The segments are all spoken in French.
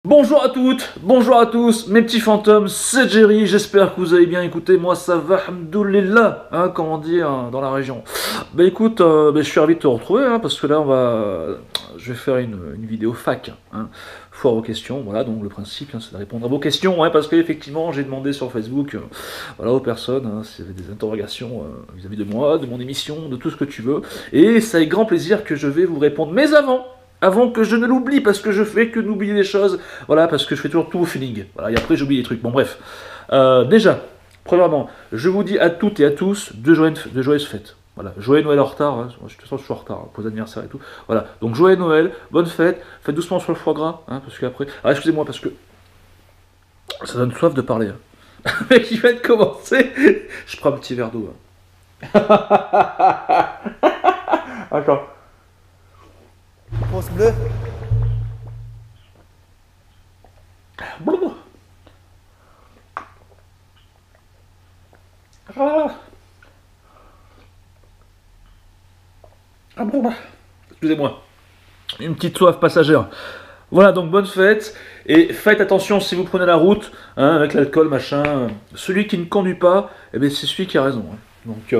Bonjour à toutes, bonjour à tous, mes petits fantômes, c'est Jerry, j'espère que vous allez bien. Écoutez, moi ça va, alhamdoulilah, hein, comme on dit dans la région. Bah écoute, je suis ravi de te retrouver, hein, parce que là je vais faire une vidéo fac, hein, foire aux questions. Voilà, donc le principe, hein, c'est de répondre à vos questions, hein, parce qu'effectivement j'ai demandé sur Facebook, voilà, aux personnes, hein, s'il y avait des interrogations vis-à-vis de moi, de mon émission, de tout ce que tu veux, et c'est avec grand plaisir que je vais vous répondre, mais avant que je ne l'oublie, parce que je fais que d'oublier des choses, voilà, parce que je fais toujours tout au feeling, voilà, et après j'oublie des trucs, bon bref. Déjà, premièrement, je vous dis à toutes et à tous de joyeuses fêtes. Voilà, joyeux Noël en retard, hein. De toute façon je suis en retard, hein, pour les anniversaires et tout. Voilà, donc joyeux Noël, bonne fête, faites doucement sur le foie gras, hein, parce qu'après... Alors excusez-moi, parce que ça donne soif de parler. Hein. Le mec il vient de commencer, je prends un petit verre d'eau. Hein. Attends. Pouce bleu. Excusez-moi, une petite soif passagère. Voilà, donc bonne fête, et faites attention si vous prenez la route, hein, avec l'alcool, machin. Celui qui ne conduit pas, eh bien, c'est celui qui a raison. Hein. Donc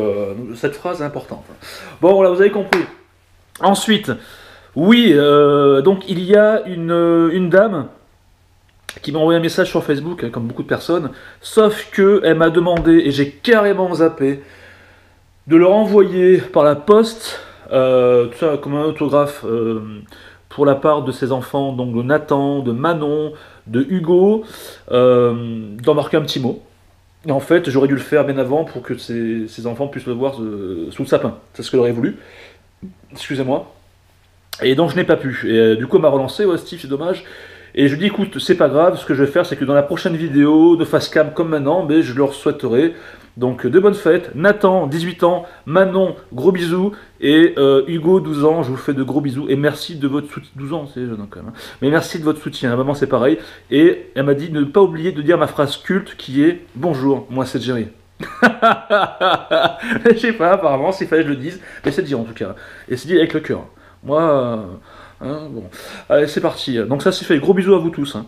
cette phrase est importante. Bon, voilà, vous avez compris. Ensuite, oui, donc il y a une dame qui m'a envoyé un message sur Facebook, comme beaucoup de personnes, sauf que elle m'a demandé, et j'ai carrément zappé, de leur envoyer par la poste, tout ça comme un autographe, pour la part de ses enfants, donc de Nathan, de Manon, de Hugo, d'en marquer un petit mot. Et en fait, j'aurais dû le faire bien avant pour que ces enfants puissent le voir sous le sapin. C'est ce que j'aurais voulu. Excusez-moi. Et donc je n'ai pas pu. Et du coup, elle m'a relancé, ouais, Steve, c'est dommage. Et je lui dis, écoute, c'est pas grave, ce que je vais faire, c'est que dans la prochaine vidéo, de face cam comme maintenant, mais je leur souhaiterai donc de bonnes fêtes. Nathan, 18 ans, Manon, gros bisous, et Hugo, 12 ans, je vous fais de gros bisous, et merci de votre soutien. 12 ans, c'est jeune quand même, hein. Mais merci de votre soutien, maman, c'est pareil. Et elle m'a dit de ne pas oublier de dire ma phrase culte qui est « Bonjour, moi c'est Jerry ». Je sais pas, apparemment, s'il fallait que je le dise, mais c'est dit en tout cas. Et c'est dit avec le cœur. Moi, hein, bon. Allez, c'est parti. Donc ça, c'est fait. Gros bisous à vous tous. Hein.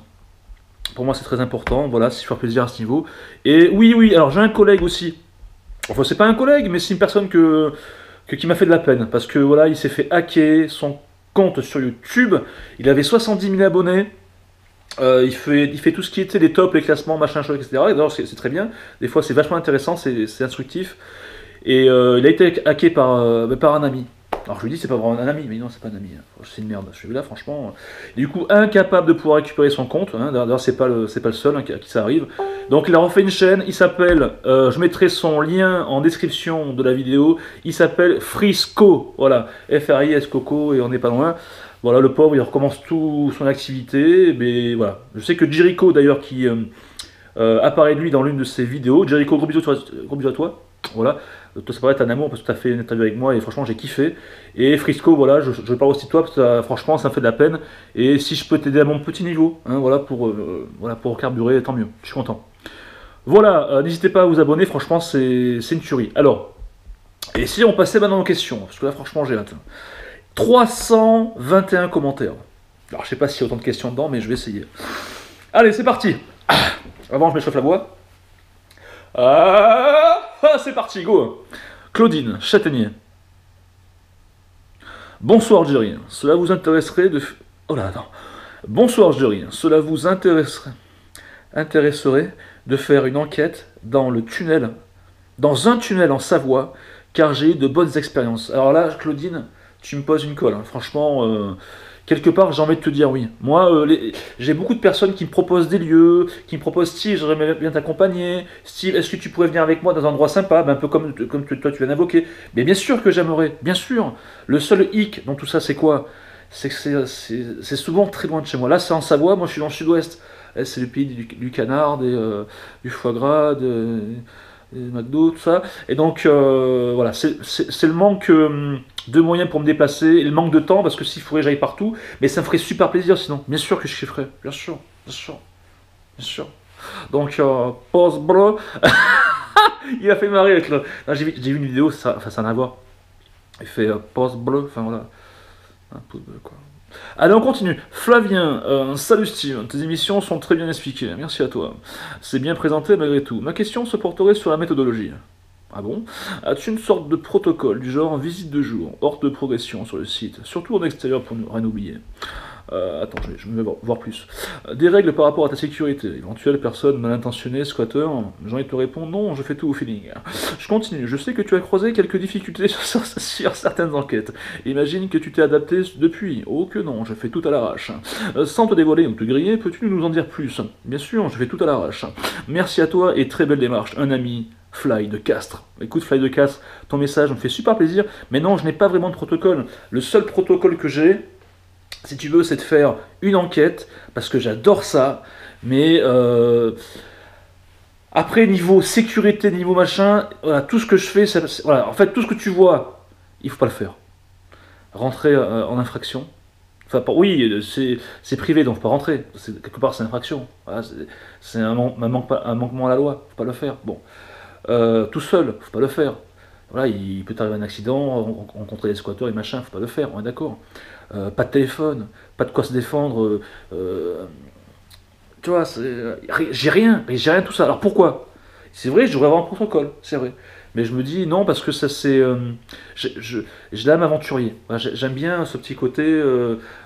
Pour moi, c'est très important. Voilà, si je fais plaisir à ce niveau. Et oui, alors j'ai un collègue aussi. Enfin, c'est pas un collègue, mais c'est une personne qui m'a fait de la peine. Parce que voilà, il s'est fait hacker son compte sur YouTube. Il avait 70 000 abonnés. Il fait tout ce qui était les tops, les classements, machin, chose, etc. Et d'ailleurs, c'est très bien. Des fois, c'est vachement intéressant, c'est instructif. Et il a été hacké par un ami. Alors je lui dis, c'est pas vraiment un ami, mais non, c'est pas un ami. Hein. C'est une merde. Je suis là, franchement. Du coup, incapable de pouvoir récupérer son compte. Hein. D'ailleurs, c'est pas le seul, hein, à qui ça arrive. Donc, il a refait une chaîne. Il s'appelle, je mettrai son lien en description de la vidéo. Il s'appelle Frisco. Voilà, F-R-I-S Coco, et on n'est pas loin. Voilà, le pauvre, il recommence toute son activité. Mais voilà. Je sais que Jericho, d'ailleurs, qui apparaît lui dans l'une de ses vidéos. Jericho, gros bisous à toi. Voilà. Toi, ça paraît être un amour parce que tu as fait une interview avec moi et franchement, j'ai kiffé. Et Frisco, voilà, je parle aussi de toi parce que franchement, ça me fait de la peine. Et si je peux t'aider à mon petit niveau, hein, voilà, pour carburer, tant mieux. Je suis content. Voilà, n'hésitez pas à vous abonner, franchement, c'est une tuerie. Alors, et si on passait maintenant aux questions, parce que là, franchement, j'ai hâte. 321 commentaires. Alors, je sais pas s'il y a autant de questions dedans, mais je vais essayer. Allez, c'est parti. Avant, je m'échauffe la voix. C'est parti, go. Claudine, Châtaignier. Bonsoir Jerry, cela vous intéresserait de... Oh là, attends. Bonsoir Jerry, cela vous intéresserait de faire une enquête dans un tunnel en Savoie, car j'ai eu de bonnes expériences. Alors là, Claudine, tu me poses une colle, hein. Franchement, quelque part, j'ai envie de te dire oui. Moi, j'ai beaucoup de personnes qui me proposent des lieux, qui me proposent Steve, j'aimerais bien t'accompagner. Steve, est-ce que tu pourrais venir avec moi dans un endroit sympa, ben, un peu comme toi tu viens d'invoquer. Mais bien sûr que j'aimerais, bien sûr. Le seul hic dans tout ça, c'est quoi? C'est que c'est souvent très loin de chez moi. Là, c'est en Savoie, moi je suis dans le sud-ouest. C'est le pays du canard, du foie gras, des McDo, tout ça. Et donc, voilà, c'est le manque de moyens pour me déplacer, et le manque de temps, parce que s'il faudrait que j'aille partout, mais ça me ferait super plaisir sinon. Bien sûr que je kifferais, bien sûr, bien sûr, bien sûr. Donc, pause bleu. Il a fait marrer avec le. J'ai vu une vidéo, ça n'a rien à voir. Il fait pause bleu, enfin voilà. Un pouce bleu, quoi. Allez, on continue. Flavien, salut Steve, tes émissions sont très bien expliquées, merci à toi. C'est bien présenté malgré tout. Ma question se porterait sur la méthodologie. Ah bon? As-tu une sorte de protocole, du genre visite de jour, hors de progression sur le site, surtout en extérieur pour ne rien oublier? Attends, je vais voir plus. Des règles par rapport à ta sécurité, éventuelle personne mal intentionnée, squatter, j'ai envie de te répondre non, je fais tout au feeling. Je continue, je sais que tu as croisé quelques difficultés sur certaines enquêtes. Imagine que tu t'es adapté depuis. Oh que non, je fais tout à l'arrache. Sans te dévoiler ou te griller, peux-tu nous en dire plus? Bien sûr, je fais tout à l'arrache. Merci à toi et très belle démarche, un ami. Fly de Castres. Écoute Fly de Castres, ton message me fait super plaisir, mais non, je n'ai pas vraiment de protocole. Le seul protocole que j'ai, si tu veux, c'est de faire une enquête, parce que j'adore ça, mais après, niveau sécurité, niveau machin, voilà, tout ce que je fais, voilà, en fait, tout ce que tu vois, il faut pas le faire. Rentrer en infraction, enfin, oui, c'est privé, donc faut pas rentrer, quelque part c'est infraction, voilà, c'est un manquement à la loi, faut pas le faire, bon. Tout seul, faut pas le faire. Voilà, il peut arriver un accident, rencontrer des squatteurs et machin, faut pas le faire, on est d'accord. Pas de téléphone, pas de quoi se défendre. Tu vois, j'ai rien de tout ça. Alors pourquoi? C'est vrai, je devrais avoir un protocole, c'est vrai. Mais je me dis non, parce que ça c'est. Je l'âme aventurier. Voilà, j'aime bien ce petit côté.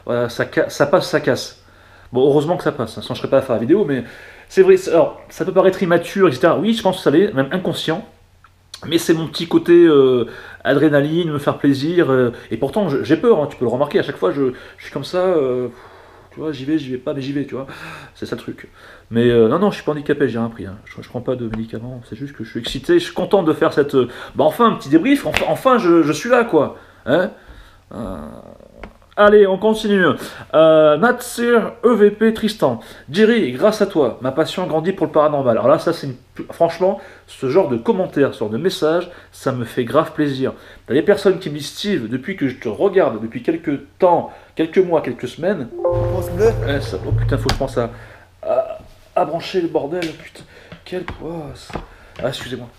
Voilà, ça passe, ça casse. Bon, heureusement que ça passe, hein, sinon je serais pas à faire la vidéo, mais c'est vrai. Alors, ça peut paraître immature, etc. Oui, je pense que ça l'est, même inconscient. Mais c'est mon petit côté adrénaline, me faire plaisir. Et pourtant, j'ai peur, hein, tu peux le remarquer, à chaque fois, je suis comme ça. Tu vois, j'y vais pas, mais j'y vais, tu vois. C'est ça le truc. Mais non, je suis pas handicapé, j'ai rien pris. Hein. Je prends pas de médicaments, c'est juste que je suis excité, je suis content de faire cette. Bah, enfin, un petit débrief, enfin, je suis là, quoi. Hein. Allez, on continue. Natsir EVP Tristan. Jerry, grâce à toi, ma passion grandit pour le paranormal. Alors là, ça c'est franchement, ce genre de commentaires, ce genre de messages, ça me fait grave plaisir. T'as des personnes qui me disent Steve, depuis que je te regarde, depuis quelques temps, quelques mois, quelques semaines. Pouce bleu. Oh putain, faut que je pense à brancher le bordel. Putain, quelle poisse. Ah, excusez-moi.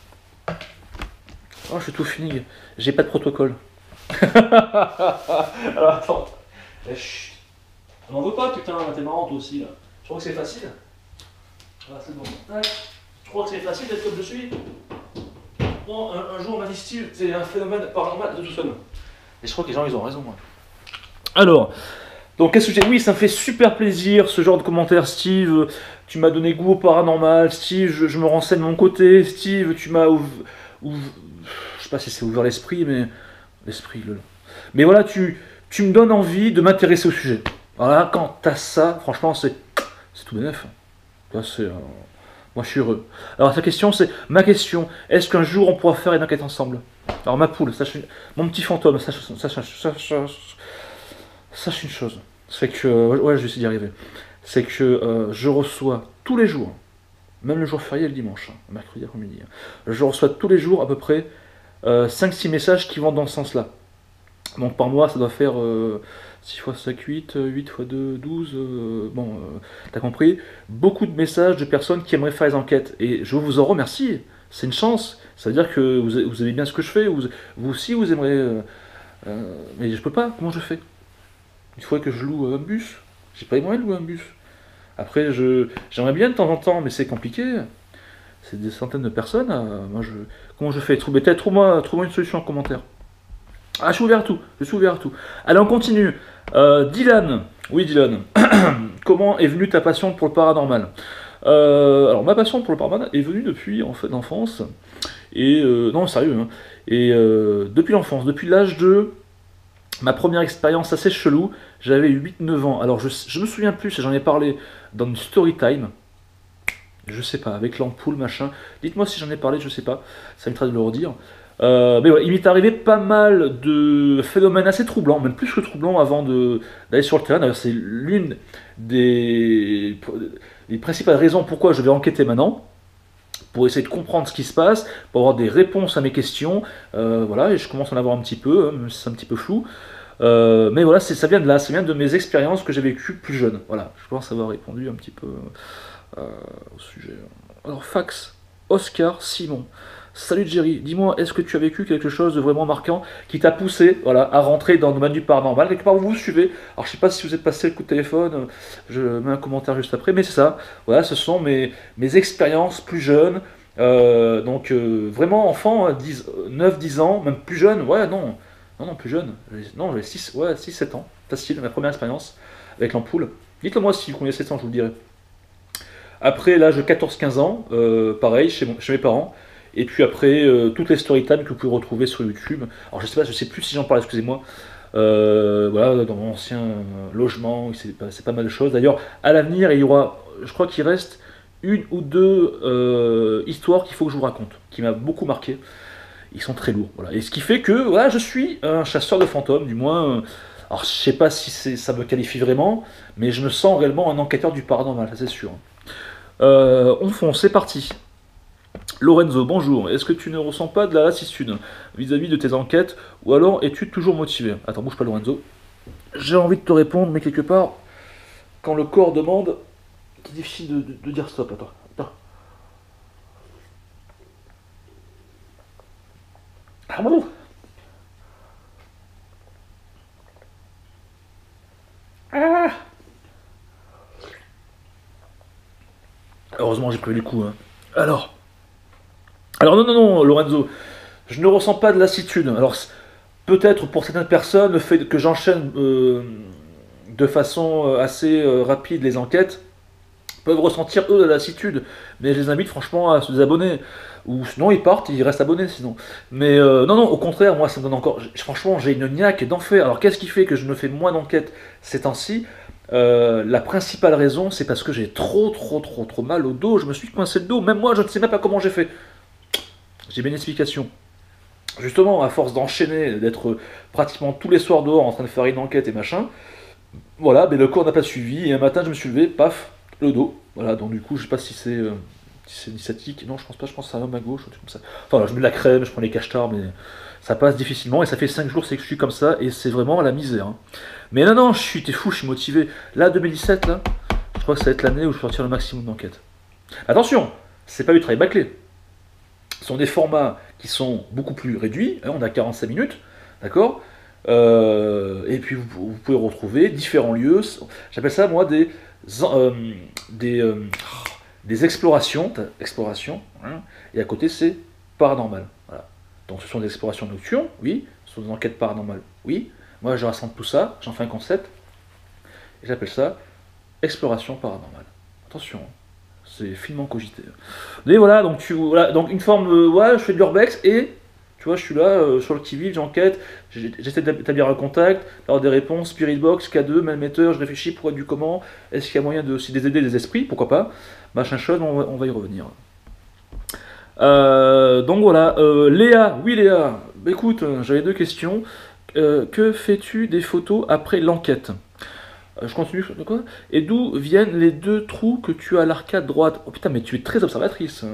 Oh, je suis tout fini. J'ai pas de protocole. Alors attends. Chut. On n'en veut pas, putain, t'es marrant toi aussi là. Je crois que c'est facile. Voilà, c'est bon. Tac. Je crois que c'est facile d'être comme je suis. Bon, un jour on m'a dit Steve, c'est un phénomène paranormal de tout seul. Et je crois que les gens ils ont raison, moi. Alors, donc qu'est-ce que j'ai. Oui, ça me fait super plaisir ce genre de commentaires, Steve. Tu m'as donné goût au paranormal, Steve, je me renseigne de mon côté, Steve, tu m'as je sais pas si c'est ouvert l'esprit, mais. L'esprit, mais voilà, tu me donnes envie de m'intéresser au sujet. Voilà, quand t'as ça, franchement, c'est tout bénef. Là, moi, je suis heureux. Alors, ma question, est-ce qu'un jour on pourra faire une enquête ensemble? Alors, ma poule, mon petit fantôme, sache une chose. C'est que, ouais, je vais essayer d'y arriver. C'est que je reçois tous les jours, même le jour férié le dimanche, mercredi après-midi, je reçois tous les jours à peu près 5-6 messages qui vont dans ce sens-là. Donc par mois, ça doit faire 6 x 5, 8, 8 x 2, 12, t'as compris. Beaucoup de messages de personnes qui aimeraient faire les enquêtes. Et je vous en remercie, c'est une chance. Ça veut dire que vous aimez bien ce que je fais, vous aussi vous aimeriez... mais je peux pas, comment je fais? Il faudrait que je loue un bus. J'ai pas les moyens de louer un bus. Après, j'aimerais bien de temps en temps, mais c'est compliqué. C'est des centaines de personnes. Comment je fais? Trouve-moi une solution en commentaire. Ah, je suis ouvert à tout. Allez, on continue. Dylan. Oui, Dylan. Comment est venue ta passion pour le paranormal? Alors, ma passion pour le paranormal est venue depuis l'enfance. Et non, sérieux. Hein. Et depuis l'enfance, depuis l'âge de Ma première expérience assez chelou, j'avais 8-9 ans. Alors je me souviens plus si j'en ai parlé dans une story time. Je sais pas, avec l'ampoule, machin. Dites-moi si j'en ai parlé, je sais pas. Ça m'intéresse de le redire. Mais ouais, il m'est arrivé pas mal de phénomènes assez troublants, même plus que troublants avant d'aller sur le terrain. D'ailleurs, c'est l'une des principales raisons pourquoi je vais enquêter maintenant, pour essayer de comprendre ce qui se passe, pour avoir des réponses à mes questions. Voilà, et je commence à en avoir un petit peu, même si c'est un petit peu flou. Mais voilà, ça vient de là, ça vient de mes expériences que j'ai vécues plus jeune. Voilà, je pense avoir répondu un petit peu au sujet. Alors, fax, Oscar Simon. Salut Jerry, dis-moi, est-ce que tu as vécu quelque chose de vraiment marquant qui t'a poussé, voilà, à rentrer dans le domaine du paranormal? Quelque part vous vous suivez. Alors je sais pas si vous êtes passé le coup de téléphone, je mets un commentaire juste après, mais c'est ça. Voilà, ce sont mes expériences plus jeunes. Vraiment enfant, 9-10 ans, même plus jeune, ouais, non, non, plus jeune. Non, j'avais 6, ouais, 6-7 ans. Facile, ma première expérience avec l'ampoule. Dites-le moi si vous connaissez ça, je vous le dirai. Après l'âge de 14-15 ans, pareil, chez mes parents. Et puis après, toutes les storytime que vous pouvez retrouver sur YouTube. Alors je sais pas, je sais plus si j'en parle, excusez-moi. Voilà, dans mon ancien logement, c'est pas mal de choses. D'ailleurs, à l'avenir, il y aura, je crois qu'il reste une ou deux histoires qu'il faut que je vous raconte, qui m'a beaucoup marqué. Ils sont très lourds, voilà. Et ce qui fait que, voilà, je suis un chasseur de fantômes, du moins. Alors je sais pas si ça me qualifie vraiment, mais je me sens réellement un enquêteur du paranormal, ça c'est sûr. On fonce, c'est parti. Lorenzo, bonjour. Est-ce que tu ne ressens pas de la lassitude vis-à-vis de tes enquêtes ou alors es-tu toujours motivé? Attends, bouge pas Lorenzo. J'ai envie de te répondre, mais quelque part, quand le corps demande, c'est difficile de dire stop. Attends. Ah bon. Ah. Heureusement, j'ai pris du coup. Hein. Alors non, Lorenzo, je ne ressens pas de lassitude. Alors peut-être pour certaines personnes, le fait que j'enchaîne de façon assez rapide les enquêtes peuvent ressentir eux de la lassitude. Mais je les invite franchement à se désabonner. Ou sinon ils partent, ils restent abonnés sinon. Mais non, au contraire, moi ça me donne encore. Franchement, j'ai une niaque d'enfer. Alors qu'est-ce qui fait que je ne fais moins d'enquêtes ces temps-ci? La principale raison, c'est parce que j'ai trop mal au dos. Je me suis coincé le dos. Même moi, je ne sais même pas comment j'ai fait. J'ai bien une explication. Justement, à force d'enchaîner, d'être pratiquement tous les soirs dehors en train de faire une enquête et machin, voilà, mais le corps n'a pas suivi. Et un matin, je me suis levé, paf, le dos. Voilà, donc du coup, je sais pas si c'est sciatique. Non, je pense pas, je pense que ça va à ma gauche, un truc comme ça. Enfin, je mets de la crème, je prends les cachetars, mais ça passe difficilement. Et ça fait 5 jours que je suis comme ça, et c'est vraiment la misère. Hein. Mais non, t'es fou, je suis motivé. Là, 2017, là, je crois que ça va être l'année où je vais sortir le maximum d'enquêtes. Attention, c'est pas du travail bâclé. Ce sont des formats qui sont beaucoup plus réduits, hein, on a 45 minutes, d'accord. Et puis vous pouvez retrouver différents lieux, j'appelle ça moi euh, des, euh, des explorations, hein, et à côté c'est paranormal. Voilà. Donc ce sont des explorations nocturnes, oui, ce sont des enquêtes paranormales, oui. Moi je rassemble tout ça, j'en fais un concept, et j'appelle ça exploration paranormale. Attention. C'est finement cogité. Mais voilà, donc une forme, ouais, je fais de l'urbex et tu vois, je suis là sur le qui-vive, j'enquête, j'essaie d'établir un contact, d'avoir des réponses, Spirit Box, K2, Malmetteur, je réfléchis pourquoi du comment, est-ce qu'il y a moyen de aussi aider des esprits, pourquoi pas, machin chose, on va y revenir. Donc voilà, Léa, oui Léa, bah, écoute, j'avais deux questions. Que fais-tu des photos après l'enquête? Je continue, de quoi? Et d'où viennent les deux trous que tu as à l'arcade droite? Oh putain, mais tu es très observatrice,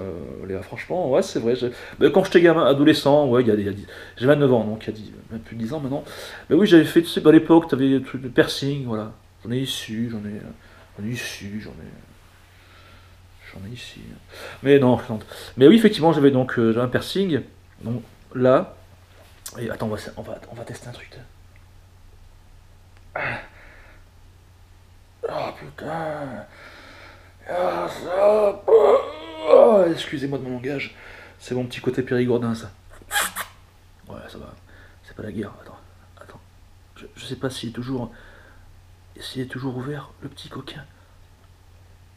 Léa, franchement, ouais, c'est vrai. Mais quand j'étais gamin, adolescent, ouais, j'ai 29 ans, donc il y a même plus de 10 ans maintenant. Mais oui, j'avais fait, tu sais, à l'époque, tu avais des trucs de piercing, voilà. J'en ai ici, j'en ai ici, j'en ai ici. Mais non, je plaisante. Mais oui, effectivement, j'avais un piercing, donc là. Et attends, on va tester un truc. Oh putain. Ah, ça. Oh, excusez-moi de mon langage. C'est mon petit côté périgourdin, ça. Ouais, ça va. C'est pas la guerre. Attends. Je sais pas s'il est toujours ouvert, le petit coquin.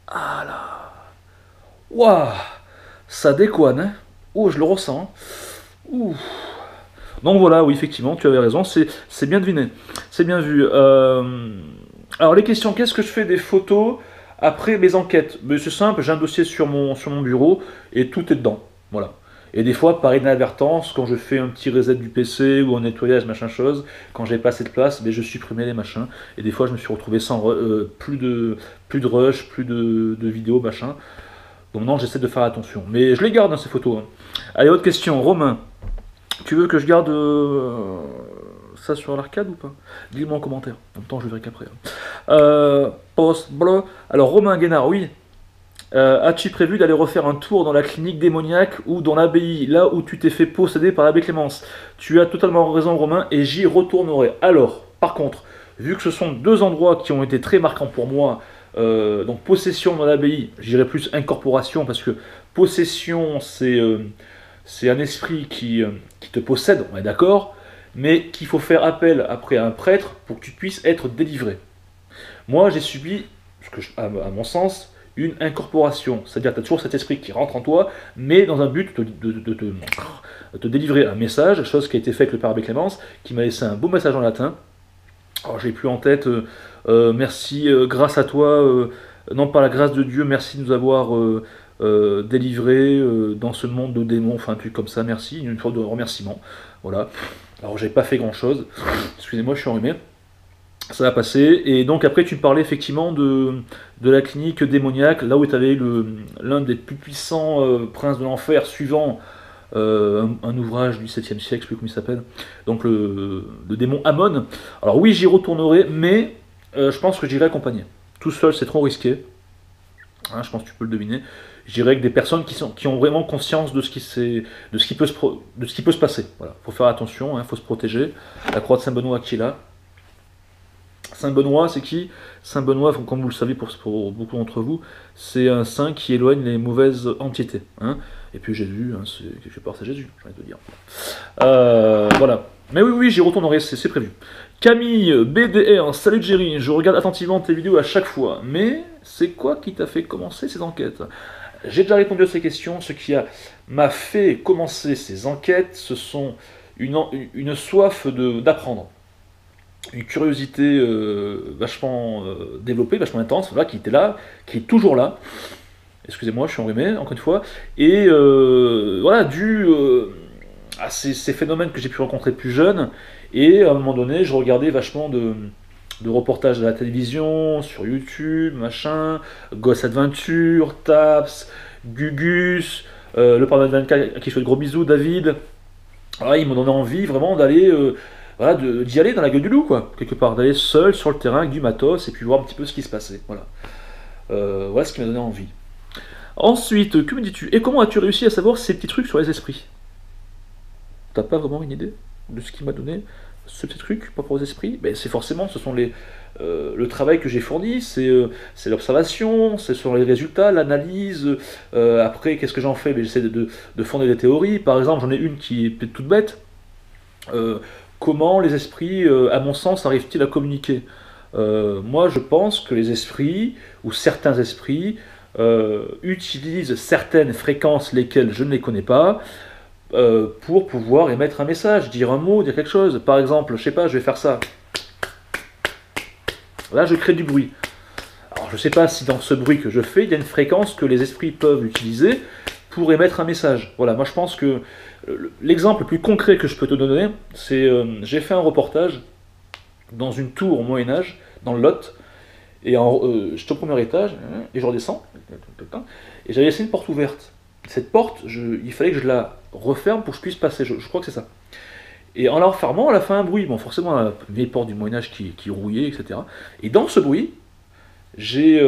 Ah là. Waouh. Ça déconne, hein. Oh, je le ressens. Ouh. Donc voilà, oui, effectivement, tu avais raison, c'est bien deviné, c'est bien vu. Alors les questions, qu'est-ce que je fais des photos après mes enquêtes? Ben, c'est simple, j'ai un dossier sur mon bureau et tout est dedans, voilà. Et des fois, par inadvertance, quand je fais un petit reset du PC ou un nettoyage, machin chose, quand j'ai pas assez de place, ben, je supprimais les machins. Et des fois, je me suis retrouvé sans plus de rush, plus de vidéos, machin. Donc non, j'essaie de faire attention. Mais je les garde, hein, ces photos. Hein. Allez, autre question. Romain, tu veux que je garde ça sur l'arcade ou pas? Dis-le moi en commentaire. En même temps, je verrai qu'après. Hein. Post bleu. Alors, Romain Guénard, oui. As-tu prévu d'aller refaire un tour dans la clinique démoniaque ou dans l'abbaye, là où tu t'es fait posséder par l'abbé Clémence? Tu as totalement raison, Romain, et j'y retournerai. Alors, par contre, vu que ce sont deux endroits qui ont été très marquants pour moi, donc possession dans l'abbaye, j'irai plus incorporation, parce que possession, c'est un esprit qui te possède, on est d'accord, mais qu'il faut faire appel après à un prêtre pour que tu puisses être délivré. Moi, j'ai subi, à mon sens, une incorporation. C'est-à-dire que tu as toujours cet esprit qui rentre en toi, mais dans un but de te délivrer un message, chose qui a été faite avec le Père Abbé Clémence, qui m'a laissé un beau message en latin. Alors j'ai plus en tête, merci, grâce à toi, non par la grâce de Dieu, merci de nous avoir délivrés dans ce monde de démons, enfin un truc comme ça, merci, une fois de remerciement. Voilà. Alors j'ai pas fait grand chose, excusez-moi, je suis enrhumé. Ça va passer. Et donc après tu me parlais effectivement de la clinique démoniaque, là où tu avais l'un des plus puissants princes de l'enfer suivant un ouvrage du 7e siècle, je ne sais plus comment il s'appelle, donc le démon Ammon. Alors oui, j'y retournerai, mais je pense que j'irai accompagné. Tout seul, c'est trop risqué. Hein, je pense que tu peux le deviner. J'irai avec des personnes qui ont vraiment conscience de ce qui peut se passer. Voilà, faut faire attention, hein, faut se protéger. La croix de Saint-Benoît qui est là. Saint-Benoît, c'est qui? Saint-Benoît, comme vous le savez pour beaucoup d'entre vous, c'est un saint qui éloigne les mauvaises entités. Hein. Et puis Jésus, hein, c'est quelque part c'est Jésus, j'ai envie de dire. Voilà. Mais oui, j'y retournerai, c'est prévu. Camille, BDR, salut Jerry, je regarde attentivement tes vidéos à chaque fois. Mais c'est quoi qui t'a fait commencer ces enquêtes? J'ai déjà répondu à ces questions. Ce qui m'a fait commencer ces enquêtes, ce sont une soif d'apprendre. Une curiosité vachement développée, vachement intense, voilà, qui était là, qui est toujours là. Excusez-moi, je suis enrhumé, encore une fois. Et voilà, dû à ces phénomènes que j'ai pu rencontrer plus jeune, et à un moment donné, je regardais vachement de reportages à la télévision, sur YouTube, machin, Gosse Adventure, Taps, Gugus, le Père 24 à qui je fais de gros bisous, David. Voilà, ils m'ont donné envie vraiment d'aller... voilà, d'y aller dans la gueule du loup, quoi, quelque part, d'aller seul sur le terrain avec du matos et puis voir un petit peu ce qui se passait. Voilà, voilà ce qui m'a donné envie. Ensuite, que me dis-tu? Et comment as-tu réussi à savoir ces petits trucs sur les esprits? T'as pas vraiment une idée de ce qui m'a donné ce petit truc par rapport aux esprits? Ben, c'est forcément, ce sont le travail que j'ai fourni, c'est l'observation, ce sont les résultats, l'analyse. Après, qu'est-ce que j'en fais? Ben, j'essaie de fonder des théories. Par exemple, j'en ai une qui est peut-être toute bête. Comment les esprits, à mon sens, arrivent-ils à communiquer? Moi, je pense que les esprits, ou certains esprits, utilisent certaines fréquences, lesquelles je ne les connais pas, pour pouvoir émettre un message, dire un mot, dire quelque chose. Par exemple, je sais pas, je vais faire ça. Là, je crée du bruit. Alors, je ne sais pas si dans ce bruit que je fais, il y a une fréquence que les esprits peuvent utiliser pour émettre un message. Voilà, moi je pense que l'exemple le plus concret que je peux te donner, c'est j'ai fait un reportage dans une tour au Moyen-Âge, dans le Lot, et j'étais au premier étage, et je redescends, et j'avais laissé une porte ouverte. Cette porte, il fallait que je la referme pour que je puisse passer, je crois que c'est ça. Et en la refermant, elle a fait un bruit, bon forcément la vieille porte du Moyen-Âge qui rouillait, etc. Et dans ce bruit, j'ai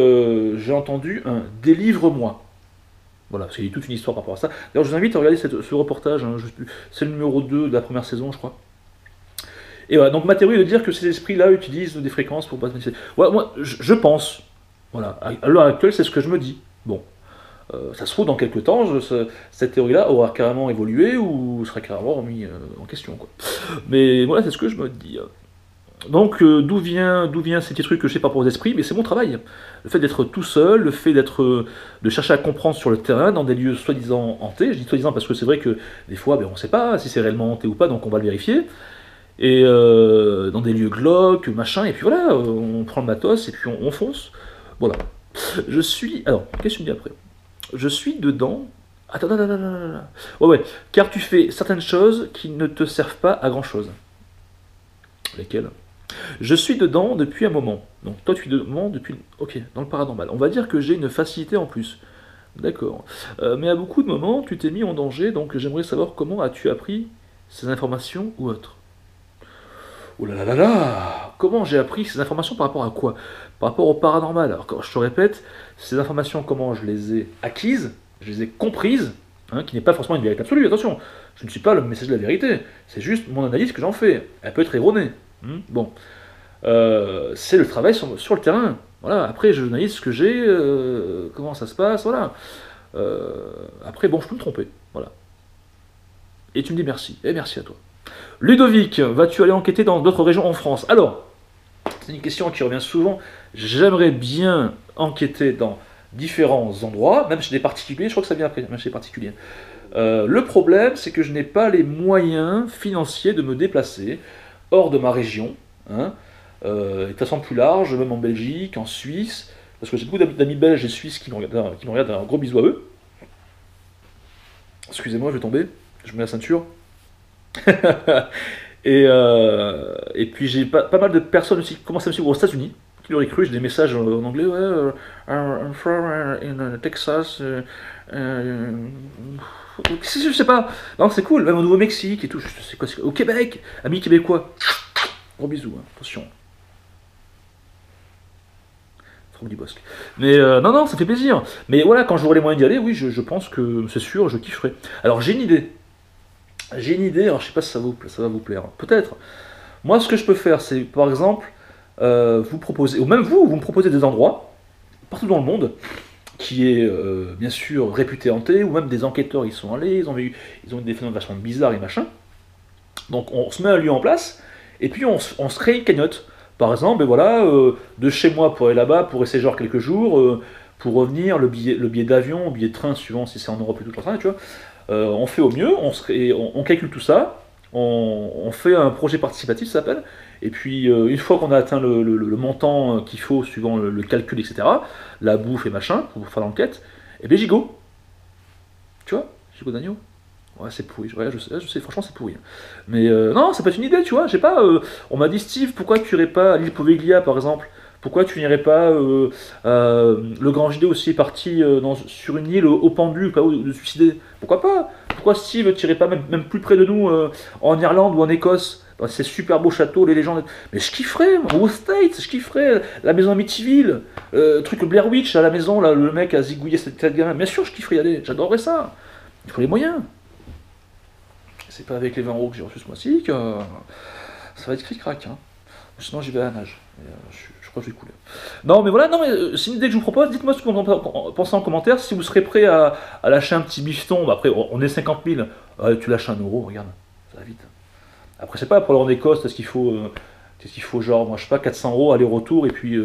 entendu un « délivre-moi ». Voilà, c'est toute une histoire par rapport à ça. D'ailleurs, je vous invite à regarder ce reportage, hein, c'est le numéro 2 de la première saison, je crois. Et voilà, donc ma théorie est de dire que ces esprits-là utilisent des fréquences pour pas se manifester. Ouais, moi, je pense, voilà, à l'heure actuelle, c'est ce que je me dis. Bon, ça se trouve, dans quelques temps, cette théorie-là aura carrément évolué ou sera carrément remis en question, quoi. Mais voilà, c'est ce que je me dis. Donc d'où vient ces petits trucs que je sais pas pour les esprits, mais c'est mon travail. Le fait d'être tout seul, le fait de chercher à comprendre sur le terrain dans des lieux soi-disant hantés. Je dis soi-disant parce que c'est vrai que des fois, ben, on ne sait pas si c'est réellement hanté ou pas, donc on va le vérifier. Et dans des lieux glauques, machin, et puis voilà, on prend le matos et puis on fonce. Voilà. Je suis. Alors, qu'est-ce que tu me dis après? Je suis dedans. Attends, attends, attends, attends, attends. Ouais, ouais. Car tu fais certaines choses qui ne te servent pas à grand chose. Lesquelles? Je suis dedans depuis un moment. Donc toi tu es dedans depuis... Ok, dans le paranormal. On va dire que j'ai une facilité en plus. D'accord. Mais à beaucoup de moments, tu t'es mis en danger, donc j'aimerais savoir comment as-tu appris ces informations ou autres. Oh là là là là! Comment j'ai appris ces informations par rapport à quoi? Par rapport au paranormal. Alors quand je te répète, ces informations, comment je les ai acquises, je les ai comprises, hein, qui n'est pas forcément une vérité absolue, attention. Je ne suis pas le message de la vérité. C'est juste mon analyse que j'en fais. Elle peut être erronée. Bon. C'est le travail sur le terrain. Voilà. Après, je analyse ce que j'ai, comment ça se passe, voilà. Après, bon, je peux me tromper, voilà. Et tu me dis merci, et merci à toi. Ludovic, vas-tu aller enquêter dans d'autres régions en France? Alors, c'est une question qui revient souvent. J'aimerais bien enquêter dans différents endroits, même chez des particuliers, je crois que ça vient après, même chez les particuliers. Le problème, c'est que je n'ai pas les moyens financiers de me déplacer hors de ma région, hein, et de toute façon plus large, même en Belgique, en Suisse, parce que j'ai beaucoup d'amis belges et suisses qui me regardent, un gros bisou à eux. Excusez-moi, je vais tomber, je mets la ceinture. Et puis j'ai pas mal de personnes aussi qui commencent à me suivre aux États-Unis, qui l'auraient cru, j'ai des messages en anglais, ouais, I'm from in Texas, je sais pas, non c'est cool, même au Nouveau-Mexique et tout, je sais quoi, au Québec, amis québécois, gros bisous, hein, attention. Du Bosque. Mais non, non, ça fait plaisir. Mais voilà, quand j'aurai les moyens d'y aller, oui, je pense que c'est sûr, je kifferai. Alors j'ai une idée. J'ai une idée, alors je sais pas si ça va vous plaire. Peut-être. Moi, ce que je peux faire, c'est par exemple, vous proposer, ou même vous me proposez des endroits, partout dans le monde, qui est bien sûr réputé hanté, ou même des enquêteurs y sont allés, ils ont eu des phénomènes vachement bizarres et machin. Donc on se met un lieu en place, et puis on se crée une cagnotte. Par exemple, et voilà, de chez moi pour aller là-bas, pour rester genre quelques jours, pour revenir, le billet d'avion, le billet de train, suivant si c'est en Europe ou tout le train, tu vois. On fait au mieux, on calcule tout ça, on fait un projet participatif, ça s'appelle, et puis une fois qu'on a atteint le montant qu'il faut, suivant le calcul, etc., la bouffe et machin, pour faire l'enquête, et bien gigot. Tu vois, gigot d'agneau. Ouais, c'est pourri, ouais, je sais, franchement c'est pourri. Mais non, ça peut être une idée, tu vois, je sais pas, on m'a dit Steve, pourquoi tu irais pas à l'île Poveglia par exemple? Pourquoi tu n'irais pas le grand JD aussi est parti sur une île au pendu, pas de suicider? Pourquoi pas? Pourquoi Steve tu irais pas même plus près de nous en Irlande ou en Écosse? Dans ces super beaux châteaux, les légendes. Mais je kifferais, moi, aux States, je kifferais la maison Amityville, truc Blair Witch à la maison, là, le mec a zigouillé cette gamin. Bien sûr, je kifferais y aller, j'adorerais ça. Il faut les moyens. C'est pas avec les 20 € que j'ai reçu ce mois-ci que ça va être cric-crac. Hein. Sinon, j'y vais à la nage. Et, je crois que je vais couler. Non, mais voilà, non, mais c'est une idée que je vous propose. Dites-moi ce que vous pensez en commentaire. Si vous serez prêt à lâcher un petit bifton, bah après, on est 50 000. Tu lâches 1 euro, regarde, ça va vite. Après, c'est pas pour aller en Écosse, qu'est-ce qu'il faut, genre, moi, je sais pas, 400 € aller-retour, et puis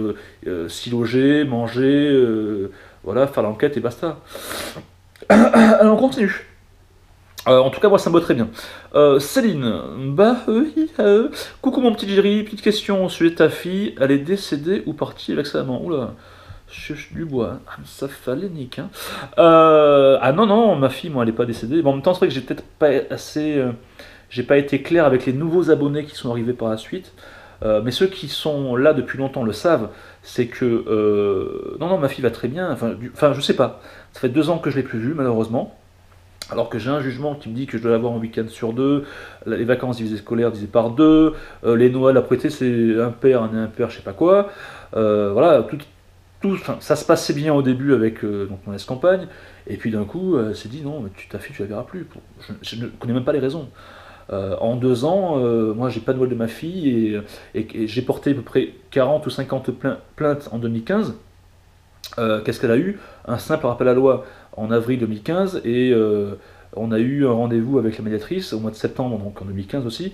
s'y loger, manger, voilà, faire l'enquête et basta. Alors, on continue. En tout cas, moi, ça me va très bien. Céline, coucou mon petit Jerry, petite question au sujet de ta fille, elle est décédée ou partie avec sa maman? Oula, chuche du bois, ah, ça fallait nique. Hein. Ah non, non, ma fille, moi, elle est pas décédée. Bon, en même temps, c'est vrai que j'ai peut-être pas assez. J'ai pas été clair avec les nouveaux abonnés qui sont arrivés par la suite. Mais ceux qui sont là depuis longtemps le savent, c'est que. Non, non, ma fille va très bien. Enfin, je sais pas. Ça fait 2 ans que je l'ai plus vue, malheureusement. Alors que j'ai un jugement qui me dit que je dois l'avoir un week-end sur 2, les vacances divisées scolaires divisées par 2, les Noëls après c'est un père, un impair, je sais pas quoi. Voilà, enfin, ça se passait bien au début avec donc mon ex-compagne, et puis d'un coup, elle s'est dit non, mais ta fille tu la verras plus. Je ne connais même pas les raisons. En 2 ans, moi j'ai pas de Noël de ma fille, et j'ai porté à peu près 40 ou 50 plaintes en 2015. Qu'est-ce qu'elle a eu? Un simple rappel à la loi en avril 2015, et on a eu un rendez-vous avec la médiatrice au mois de septembre, donc en 2015 aussi,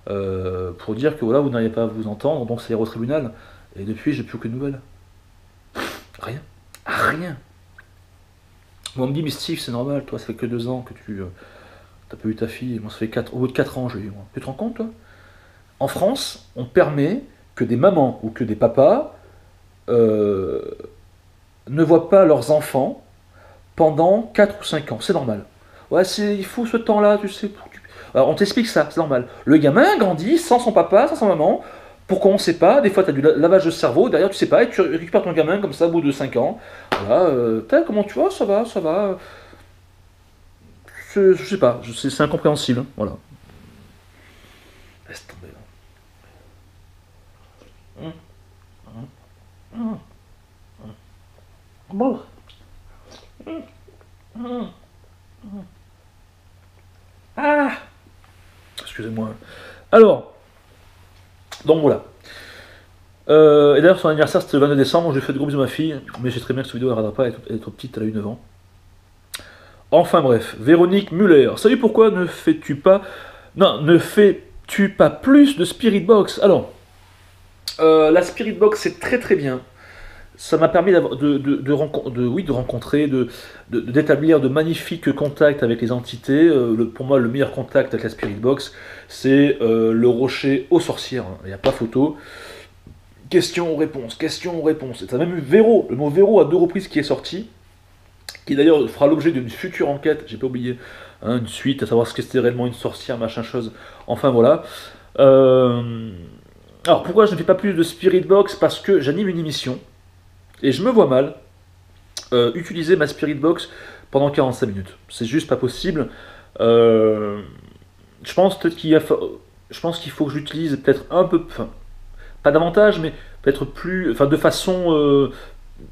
pour dire que voilà, vous n'arrivez pas à vous entendre, donc ça ira au tribunal. Et depuis, j'ai plus aucune nouvelle. Rien. Rien. Moi, on me dit, mais Steve, c'est normal, toi, ça fait que 2 ans que tu t'as pas eu ta fille. Moi, ça fait au bout de 4 ans, je l'ai eu, moi. Tu te rends compte, toi? En France, on permet que des mamans ou que des papas euh, ne voient pas leurs enfants pendant 4 ou 5 ans. C'est normal. Ouais, il faut ce temps-là, tu sais. Alors, on t'explique ça, c'est normal. Le gamin grandit sans son papa, sans sa maman. Pourquoi on ne sait pas? Des fois, tu as du lavage de cerveau, derrière, tu sais pas, et tu récupères ton gamin comme ça au bout de 5 ans. Voilà, comment tu vas? Ça va, ça va. Je sais pas, c'est incompréhensible. Voilà. Laisse tomber. Hum, hum, hum. Bon. Hum, hum, hum. Ah! Excusez-moi. Alors, donc voilà. Et d'ailleurs, son anniversaire c'était le 22 décembre, j'ai fait de gros bisous à ma fille, mais j'ai très bien que cette vidéo elle ne pas, elle est trop petite, elle a eu 9 ans. Enfin bref, Véronique Muller. Salut, pourquoi ne fais-tu pas. Non, ne fais-tu pas plus de Spirit Box? Alors, la Spirit Box c'est très très bien. Ça m'a permis de rencontrer, d'établir de magnifiques contacts avec les entités. Pour moi, le meilleur contact avec la Spirit Box, c'est le rocher aux sorcières. Il n'y a pas photo. Question-réponse, question-réponse. Et tu as même eu Véro, le mot Véro à 2 reprises qui est sorti, qui d'ailleurs fera l'objet d'une future enquête, j'ai pas oublié, hein, une suite, à savoir ce que c'était réellement une sorcière, machin chose. Enfin voilà. Alors pourquoi je ne fais pas plus de Spirit Box? Parce que j'anime une émission, et je me vois mal utiliser ma Spirit Box pendant 45 minutes. C'est juste pas possible. Je pense peut-être je pense qu'il faut que j'utilise peut-être un peu. Enfin, pas davantage, mais peut-être plus, enfin de façon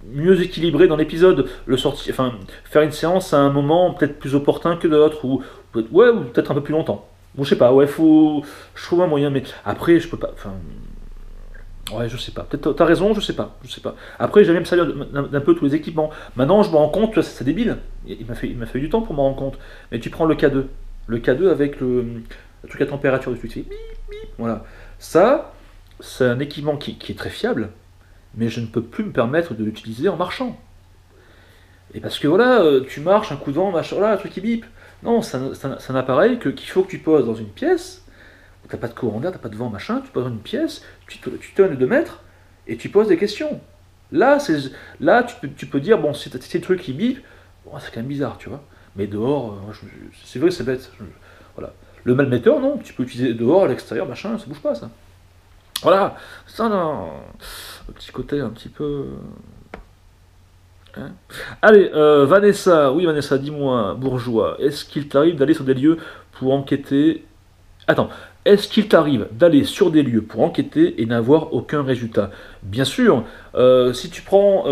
mieux équilibrée dans l'épisode, faire une séance à un moment peut-être plus opportun que d'autres, ou peut-être un peu plus longtemps. Bon, je sais pas, ouais, je trouve un moyen, mais après je peux pas, enfin, ouais, je sais pas. Peut-être t'as raison, je sais pas. Après, j'ai même salué d'un peu tous les équipements. Maintenant, je me rends compte, c'est débile. Il m'a fallu du temps pour m'en rendre compte. Mais tu prends le K2 avec le truc à température dessus, tu fais bip, bip, voilà. Ça, c'est un équipement qui est très fiable, mais je ne peux plus me permettre de l'utiliser en marchant. Et parce que voilà, tu marches, un coup de vent, machin, là, un truc qui bip. Non, c'est un appareil qu'il faut que tu poses dans une pièce, où t'as pas de courant d'air, t'as pas de vent, machin, tu poses dans une pièce, tu te donnes 2 mètres, et tu poses des questions. Là, tu peux dire, bon, si t'as ces trucs qui bip, bon, c'est quand même bizarre, tu vois. Mais dehors, c'est vrai, c'est bête. Voilà. Le malmetteur, non, tu peux utiliser dehors, à l'extérieur, machin, ça bouge pas, ça. Voilà, ça, non. Un petit côté un petit peu. Hein. Allez, Vanessa, oui, Vanessa, dis-moi, bourgeois, est-ce qu'il t'arrive d'aller sur des lieux pour enquêter. Attends, est-ce qu'il t'arrive d'aller sur des lieux pour enquêter et n'avoir aucun résultat? Bien sûr, si tu prends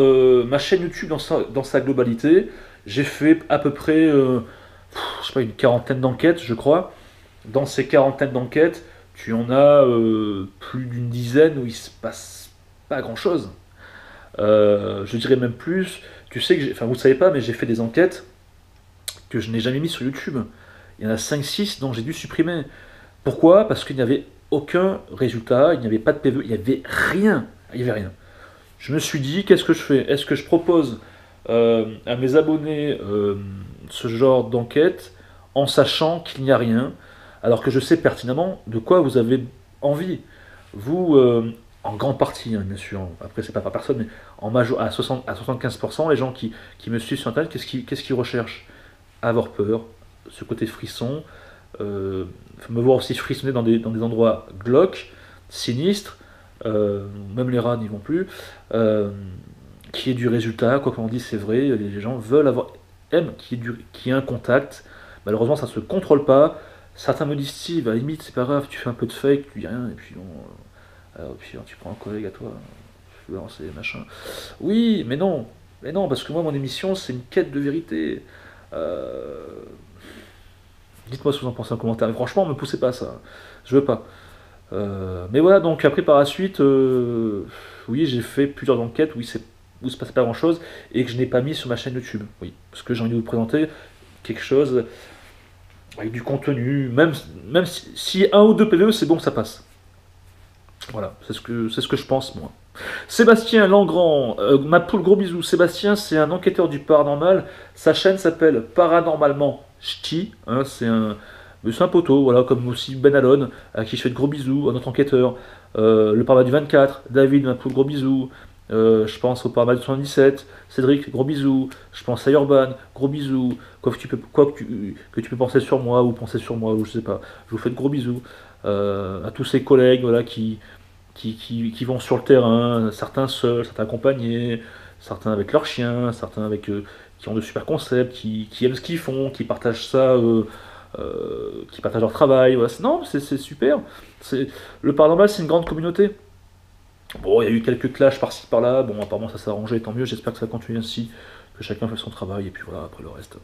ma chaîne YouTube dans sa globalité, j'ai fait à peu près, je sais pas, une quarantaine d'enquêtes, je crois. Dans ces quarantaines d'enquêtes, tu en as plus d'une dizaine où il se passe pas grand-chose. Je dirais même plus. Tu sais que, enfin, vous ne savez pas, mais j'ai fait des enquêtes que je n'ai jamais mis sur YouTube. Il y en a 5-6 dont j'ai dû supprimer. Pourquoi? Parce qu'il n'y avait aucun résultat, il n'y avait pas de PV, il n'y avait rien. Il n'y avait rien. Je me suis dit, qu'est-ce que je fais? Est-ce que je propose à mes abonnés ce genre d'enquête en sachant qu'il n'y a rien, alors que je sais pertinemment de quoi vous avez envie? Vous, en grande partie, hein, bien sûr, après c'est pas par personne, mais à 75%, les gens qui me suivent sur Internet, qu'est-ce qu'ils recherchent? Avoir peur, ce côté frisson, me voir aussi frissonner dans des endroits glauques, sinistres, même les rats n'y vont plus, qui est du résultat, quoi qu'on dise, c'est vrai, les gens aiment qu'il y ait un contact. Malheureusement, ça ne se contrôle pas. Certains me disent, Steve, à la limite, c'est pas grave, tu fais un peu de fake, tu dis rien, et puis bon, puis tu prends un collègue à toi, tu balances les machins. Oui, mais non, parce que moi, mon émission, c'est une quête de vérité. Euh, Dites-moi ce que vous en pensez en commentaire. Mais franchement, me poussez pas à ça. Je veux pas. Mais voilà, donc après par la suite, oui, j'ai fait plusieurs enquêtes où il se passait pas grand chose et que je n'ai pas mis sur ma chaîne YouTube. Oui, parce que j'ai envie de vous présenter quelque chose avec du contenu, même si un ou deux PVE, c'est bon, ça passe. Voilà, c'est ce que je pense, moi. Sébastien Langrand, ma poule, gros bisous. Sébastien, c'est un enquêteur du paranormal. Sa chaîne s'appelle Paranormalement Ch'ti. Hein, c'est un poteau, voilà, comme aussi Ben Alon, à qui je fais de gros bisous, un autre enquêteur. Le Paranormal du 24, David, ma poule, gros bisous. Je pense au Paranormal du 77, Cédric, gros bisous. Je pense à Urban, gros bisous. Que tu peux penser sur moi, ou penser sur moi, ou je sais pas. Je vous fais de gros bisous. À tous ces collègues, voilà, qui vont sur le terrain, certains seuls, certains accompagnés, certains avec leurs chiens, certains avec qui ont de super concepts, qui aiment ce qu'ils font, qui partagent ça, qui partagent leur travail. Voilà. Non, c'est super. Le paranormal, c'est une grande communauté. Bon, il y a eu quelques clashs par-ci par-là. Bon, apparemment, ça s'est arrangé, tant mieux. J'espère que ça continue ainsi, que chacun fait son travail, et puis voilà, après le reste.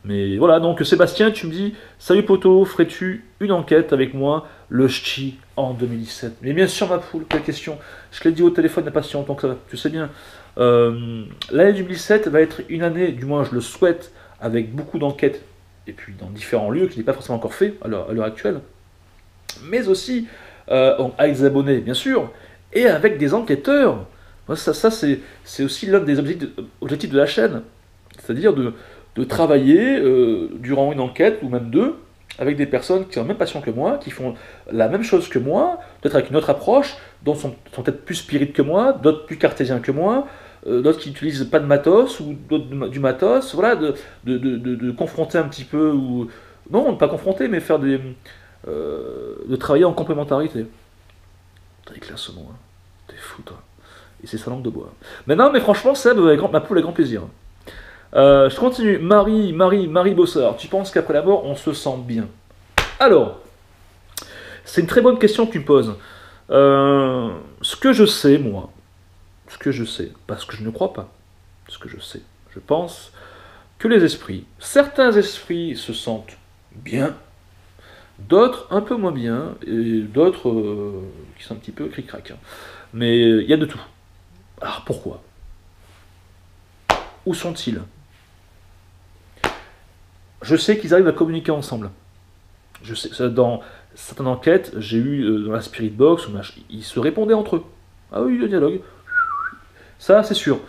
Mais voilà, donc Sébastien, tu me dis, salut poto, ferais-tu une enquête avec moi, le ch'ti en 2017? Mais bien sûr, ma poule, quelle question. Je l'ai dit au téléphone il n'y a pas si longtemps que ça, tu sais bien. L'année 2017 va être une année, du moins je le souhaite, avec beaucoup d'enquêtes, et puis dans différents lieux, que je n'ai pas forcément encore fait à l'heure actuelle, mais aussi avec des abonnés, bien sûr, et avec des enquêteurs. Moi, ça c'est aussi l'un des objectifs de la chaîne, c'est-à-dire de travailler durant une enquête, ou même deux, avec des personnes qui ont la même passion que moi, qui font la même chose que moi, peut-être avec une autre approche, d'autres sont peut-être plus spirites que moi, d'autres plus cartésiens que moi, d'autres qui n'utilisent pas de matos, ou d'autres du matos, voilà, de confronter un petit peu, ou... Non, pas confronter, mais faire de travailler en complémentarité. T'as classe, moi. T'es fou, toi. Et c'est sa langue de bois. Mais non, mais franchement, Seb, ma poule, avec grand plaisir. Je continue. Marie Bossard. Tu penses qu'après la mort, on se sent bien? Alors, c'est une très bonne question que tu me poses. Ce que je sais, moi, parce que je ne crois pas, ce que je sais, je pense que certains esprits se sentent bien, d'autres un peu moins bien, et d'autres qui sont un petit peu cric-crac. Mais il y a de tout. Alors pourquoi? Où sont-ils? Je sais qu'ils arrivent à communiquer ensemble. Je sais, dans certaines enquêtes, j'ai eu dans la Spirit Box, ils se répondaient entre eux. Ah oui, le dialogue. Ça, c'est sûr.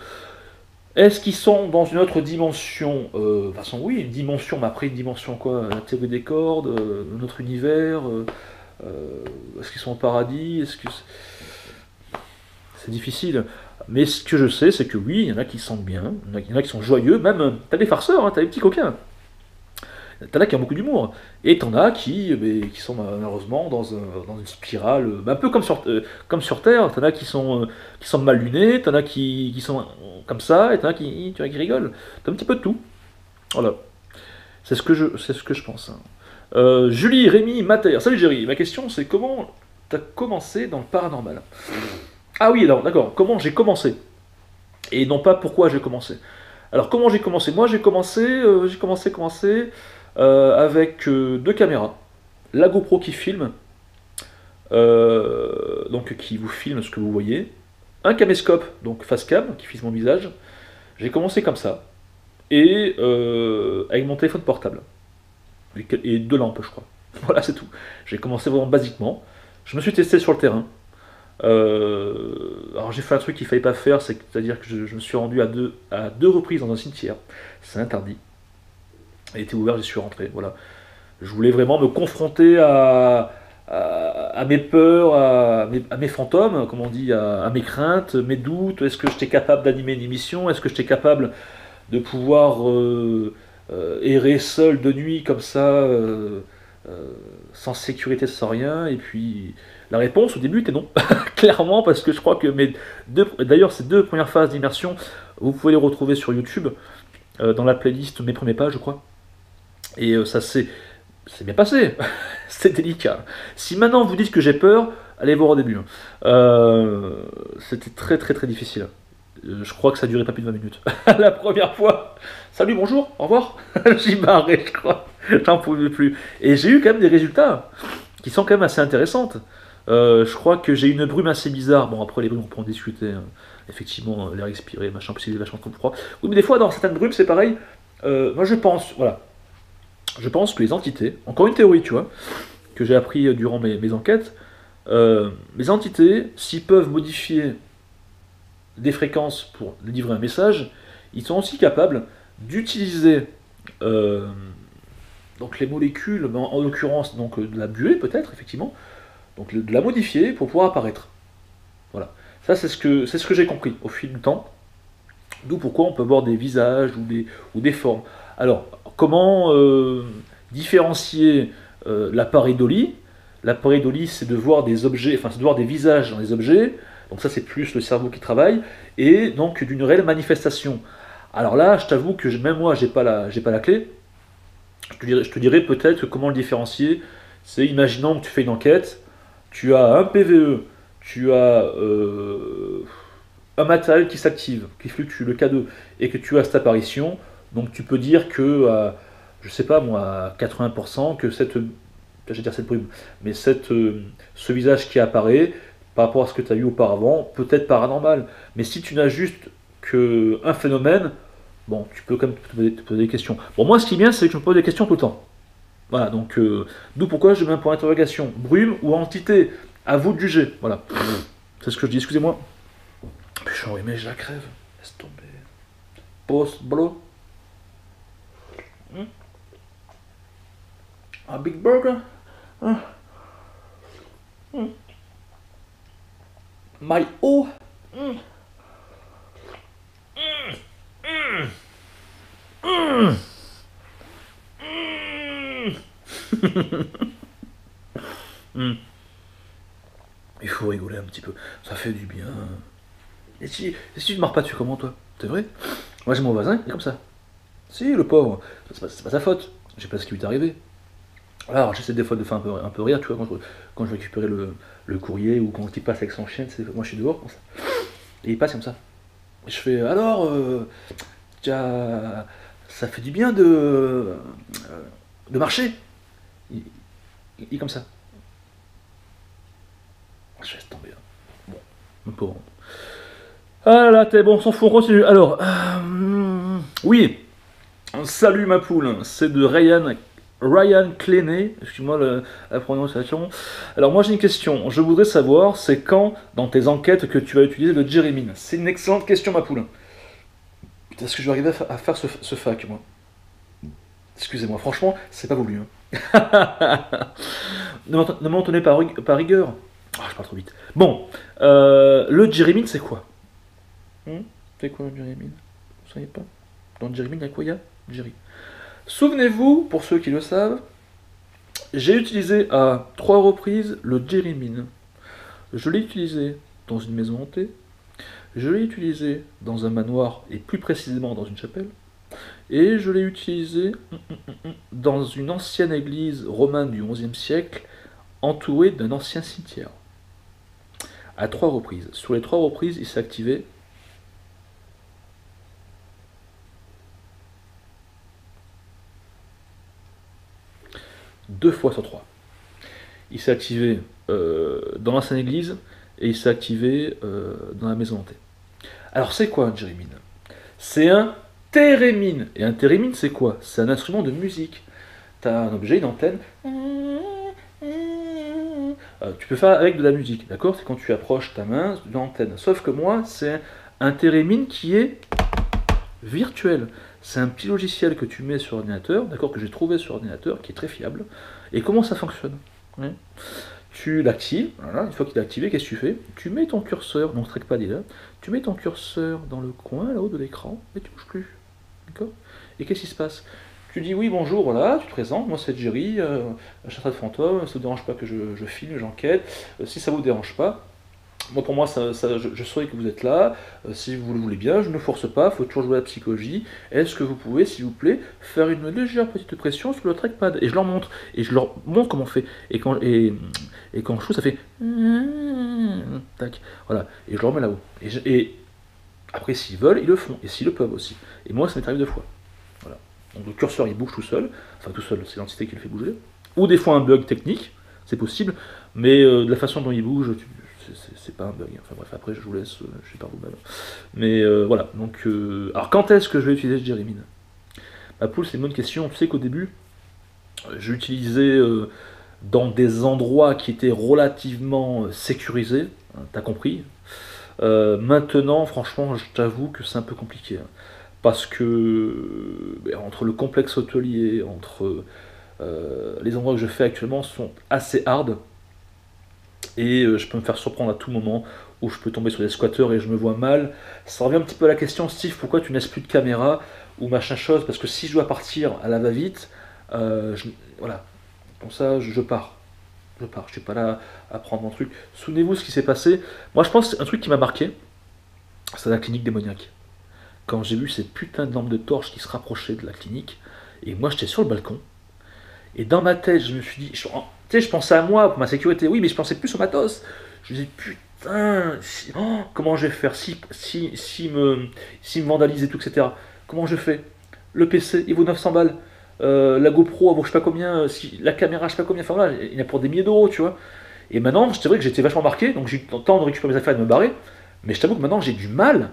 Est-ce qu'ils sont dans une autre dimension? De toute façon, oui, une dimension, mais après une dimension quoi? La théorie des cordes, notre univers. Est-ce qu'ils sont au paradis? Est-ce que c'est difficile? Mais ce que je sais, c'est que oui, il y en a qui se sentent bien, il y en a qui sont joyeux, même, t'as des farceurs, hein, t'as des petits coquins. T'en as qui ont beaucoup d'humour, et t'en as qui sont malheureusement dans une spirale, un peu comme sur Terre. T'en as qui sont mal lunés, t'en as qui sont comme ça, et t'en as qui rigolent. T'as un petit peu de tout. Voilà. C'est ce que je pense. Hein. Julie, Rémi, Mater. Salut Jerry. Ma question c'est comment t'as commencé dans le paranormal? Ah oui, alors d'accord. Comment j'ai commencé? Et non pas pourquoi j'ai commencé. Alors comment j'ai commencé? Moi j'ai commencé avec deux caméras. La GoPro qui filme, donc qui vous filme ce que vous voyez. Un caméscope, donc face cam, qui filme mon visage. J'ai commencé comme ça. Et avec mon téléphone portable. Et deux lampes, je crois. Voilà, c'est tout. J'ai commencé vraiment basiquement. Je me suis testé sur le terrain. Alors j'ai fait un truc qu'il fallait pas faire, c'est-à-dire que je me suis rendu à deux reprises dans un cimetière. C'est interdit. Il était ouvert, j'y suis rentré. Voilà. Je voulais vraiment me confronter à mes peurs, à mes fantômes, comme on dit, à mes craintes, mes doutes. Est-ce que j'étais capable d'animer une émission? Est-ce que j'étais capable de pouvoir errer seul de nuit comme ça, sans sécurité, sans rien? Et puis la réponse au début était non, clairement, parce que je crois que d'ailleurs ces deux premières phases d'immersion, vous pouvez les retrouver sur YouTube, dans la playlist Mes premiers pas, je crois. Et ça c'est bien passé, c'est délicat. Si maintenant vous dites que j'ai peur, allez voir au début. C'était très très très difficile. Je crois que ça durait pas plus de 20 minutes. La première fois, salut, bonjour, au revoir. J'y barrais, je crois. J'en pouvais plus. Et j'ai eu quand même des résultats qui sont quand même assez intéressantes. Je crois que j'ai une brume assez bizarre. Bon, après les brumes, on peut en discuter. Hein. Effectivement, l'air expiré, machin, puis c'est vachement trop froid. Oui, mais des fois, dans certaines brumes, c'est pareil. Moi, je pense, voilà. Je pense que les entités, encore une théorie, tu vois, que j'ai appris durant mes enquêtes, les entités, s'ils peuvent modifier des fréquences pour livrer un message, ils sont aussi capables d'utiliser donc les molécules, en l'occurrence donc de la buée peut-être effectivement, donc de la modifier pour pouvoir apparaître. Voilà. Ça c'est ce que j'ai compris au fil du temps. D'où pourquoi on peut voir des visages ou des formes. Alors comment différencier la pareidolie? La pareidolie, c'est de voir des objets, enfin c'est de voir des visages dans les objets. Donc ça c'est plus le cerveau qui travaille et donc d'une réelle manifestation. Alors là, je t'avoue que même moi j'ai pas la clé. Je te dirais peut-être comment le différencier. C'est imaginons que tu fais une enquête, tu as un PVE, tu as un matériel qui s'active, qui fluctue, le K2, et que tu as cette apparition. Donc tu peux dire que, je sais pas moi, à 80%, que je vais dire cette brume, mais ce visage qui apparaît, par rapport à ce que tu as eu auparavant, peut être paranormal. Mais si tu n'as juste qu'un phénomène, bon, tu peux quand même te poser des questions. Bon, moi, ce qui est bien, c'est que je me pose des questions tout le temps. Voilà, donc, d'où pourquoi je mets un point d'interrogation. Brume ou entité, à vous de juger. Voilà. C'est ce que je dis, excusez-moi. Putain, oui, mais je la crève. Laisse tomber. Post-blow. Un Big Burger. My O. Il faut rigoler un petit peu, ça fait du bien. Et si tu ne marres pas dessus, comment toi? C'est vrai? Moi j'ai mon voisin, il est comme ça. Si, le pauvre, c'est pas sa faute. Je sais pas ce qui lui est arrivé. Alors j'essaie des fois de faire un peu rire, tu vois, quand je récupérais le courrier ou quand il passe avec son chien, moi je suis dehors comme ça. Et il passe comme ça. Et je fais alors, ça fait du bien de marcher. Il est comme ça. Je laisse tomber. Bon, le pauvre. Ah là, t'es bon, on s'en fout, on continue. Alors, oui, salut ma poule, c'est de Ryan Clenay, excuse-moi la prononciation. Alors moi j'ai une question, je voudrais savoir, c'est quand dans tes enquêtes que tu vas utiliser le Jérémine? C'est une excellente question ma poule. Est-ce que je vais arriver à faire ce fac, moi? Excusez-moi, franchement, c'est pas voulu. Hein. Ne m'en tenez pas par rigueur. Ah, je parle trop vite. Bon, le Jérémine, c'est quoi? C'est quoi le Jérémine? Vous savez pas? Dans le Jérémine, il y a quoi? Il y a Jéry. Souvenez-vous, pour ceux qui le savent, j'ai utilisé à 3 reprises le Jérémine. Je l'ai utilisé dans une maison hantée, je l'ai utilisé dans un manoir, et plus précisément dans une chapelle, et je l'ai utilisé dans une ancienne église romane du XIe siècle, entourée d'un ancien cimetière. À 3 reprises. Sur les 3 reprises, il s'est activé 2 fois sur 3. Il s'est activé dans l'ancienne église et il s'est activé dans la maison hantée. Alors c'est quoi un Jérémine? C'est un thérémine. Et un thérémine c'est quoi? C'est un instrument de musique. Tu as un objet, une antenne. Tu peux faire avec de la musique, d'accord? C'est quand tu approches ta main de l'antenne. Sauf que moi, c'est un thérémine qui est virtuel. C'est un petit logiciel que tu mets sur ordinateur, d'accord, que j'ai trouvé sur ordinateur, qui est très fiable. Et comment ça fonctionne? Tu l'actives, voilà, une fois qu'il est activé, qu'est-ce que tu fais? Tu mets ton curseur, donc trackpad est là, tu mets ton curseur dans le coin là-haut de l'écran et tu bouges plus. D'accord? Et qu'est-ce qui se passe? Tu dis oui, bonjour, voilà, tu te présentes, moi c'est Jerry, chasseur de fantômes, ça ne vous dérange pas que je filme, j'enquête, si ça vous dérange pas, moi pour moi je saurais que vous êtes là, si vous le voulez bien, je ne force pas, il faut toujours jouer à la psychologie, est-ce que vous pouvez s'il vous plaît faire une légère petite pression sur le trackpad? Et je leur montre comment on fait, et quand je joue ça fait tac, voilà, et je leur mets là-haut, et après s'ils veulent ils le font, et s'ils le peuvent aussi, et moi ça m'est arrivé 2 fois, voilà. Donc le curseur il bouge tout seul, enfin tout seul, c'est l'entité qui le fait bouger, ou des fois un bug technique, c'est possible, mais de la façon dont il bouge, c'est pas un bug. Enfin bref, après je vous laisse, je sais pas vous-même. Mais voilà, donc... alors quand est-ce que je vais utiliser ce Jérémine? Ma poule, c'est une bonne question. Tu sais qu'au début, je l'utilisais dans des endroits qui étaient relativement sécurisés, hein, t'as compris. Maintenant, franchement, je t'avoue que c'est un peu compliqué, hein, parce que entre le complexe hôtelier, entre les endroits que je fais actuellement sont assez hard, et je peux me faire surprendre à tout moment, où je peux tomber sur des squatteurs et je me vois mal. Ça revient un petit peu à la question, Steve, pourquoi tu n'as plus de caméra ou machin chose, parce que si je dois partir à la va-vite, voilà, comme ça je pars. Je pars, je suis pas là à prendre mon truc. Souvenez-vous ce qui s'est passé. Moi je pense que un truc qui m'a marqué, c'est la clinique démoniaque. Quand j'ai vu ces putains de lampes de torche qui se rapprochaient de la clinique, et moi j'étais sur le balcon, et dans ma tête je me suis dit, tu sais, je pensais à moi, pour ma sécurité, oui, mais je pensais plus au matos. Je me disais, putain, comment je vais faire si me vandalise et tout, etc. Comment je fais? Le PC, il vaut 900 balles. La GoPro, elle vaut je sais pas combien. La caméra, je sais pas combien. Enfin voilà, il y en a pour des milliers d'euros, tu vois. Et maintenant, c'est vrai que j'étais vachement marqué, donc j'ai eu le temps de récupérer mes affaires et de me barrer. Mais je t'avoue que maintenant, j'ai du mal.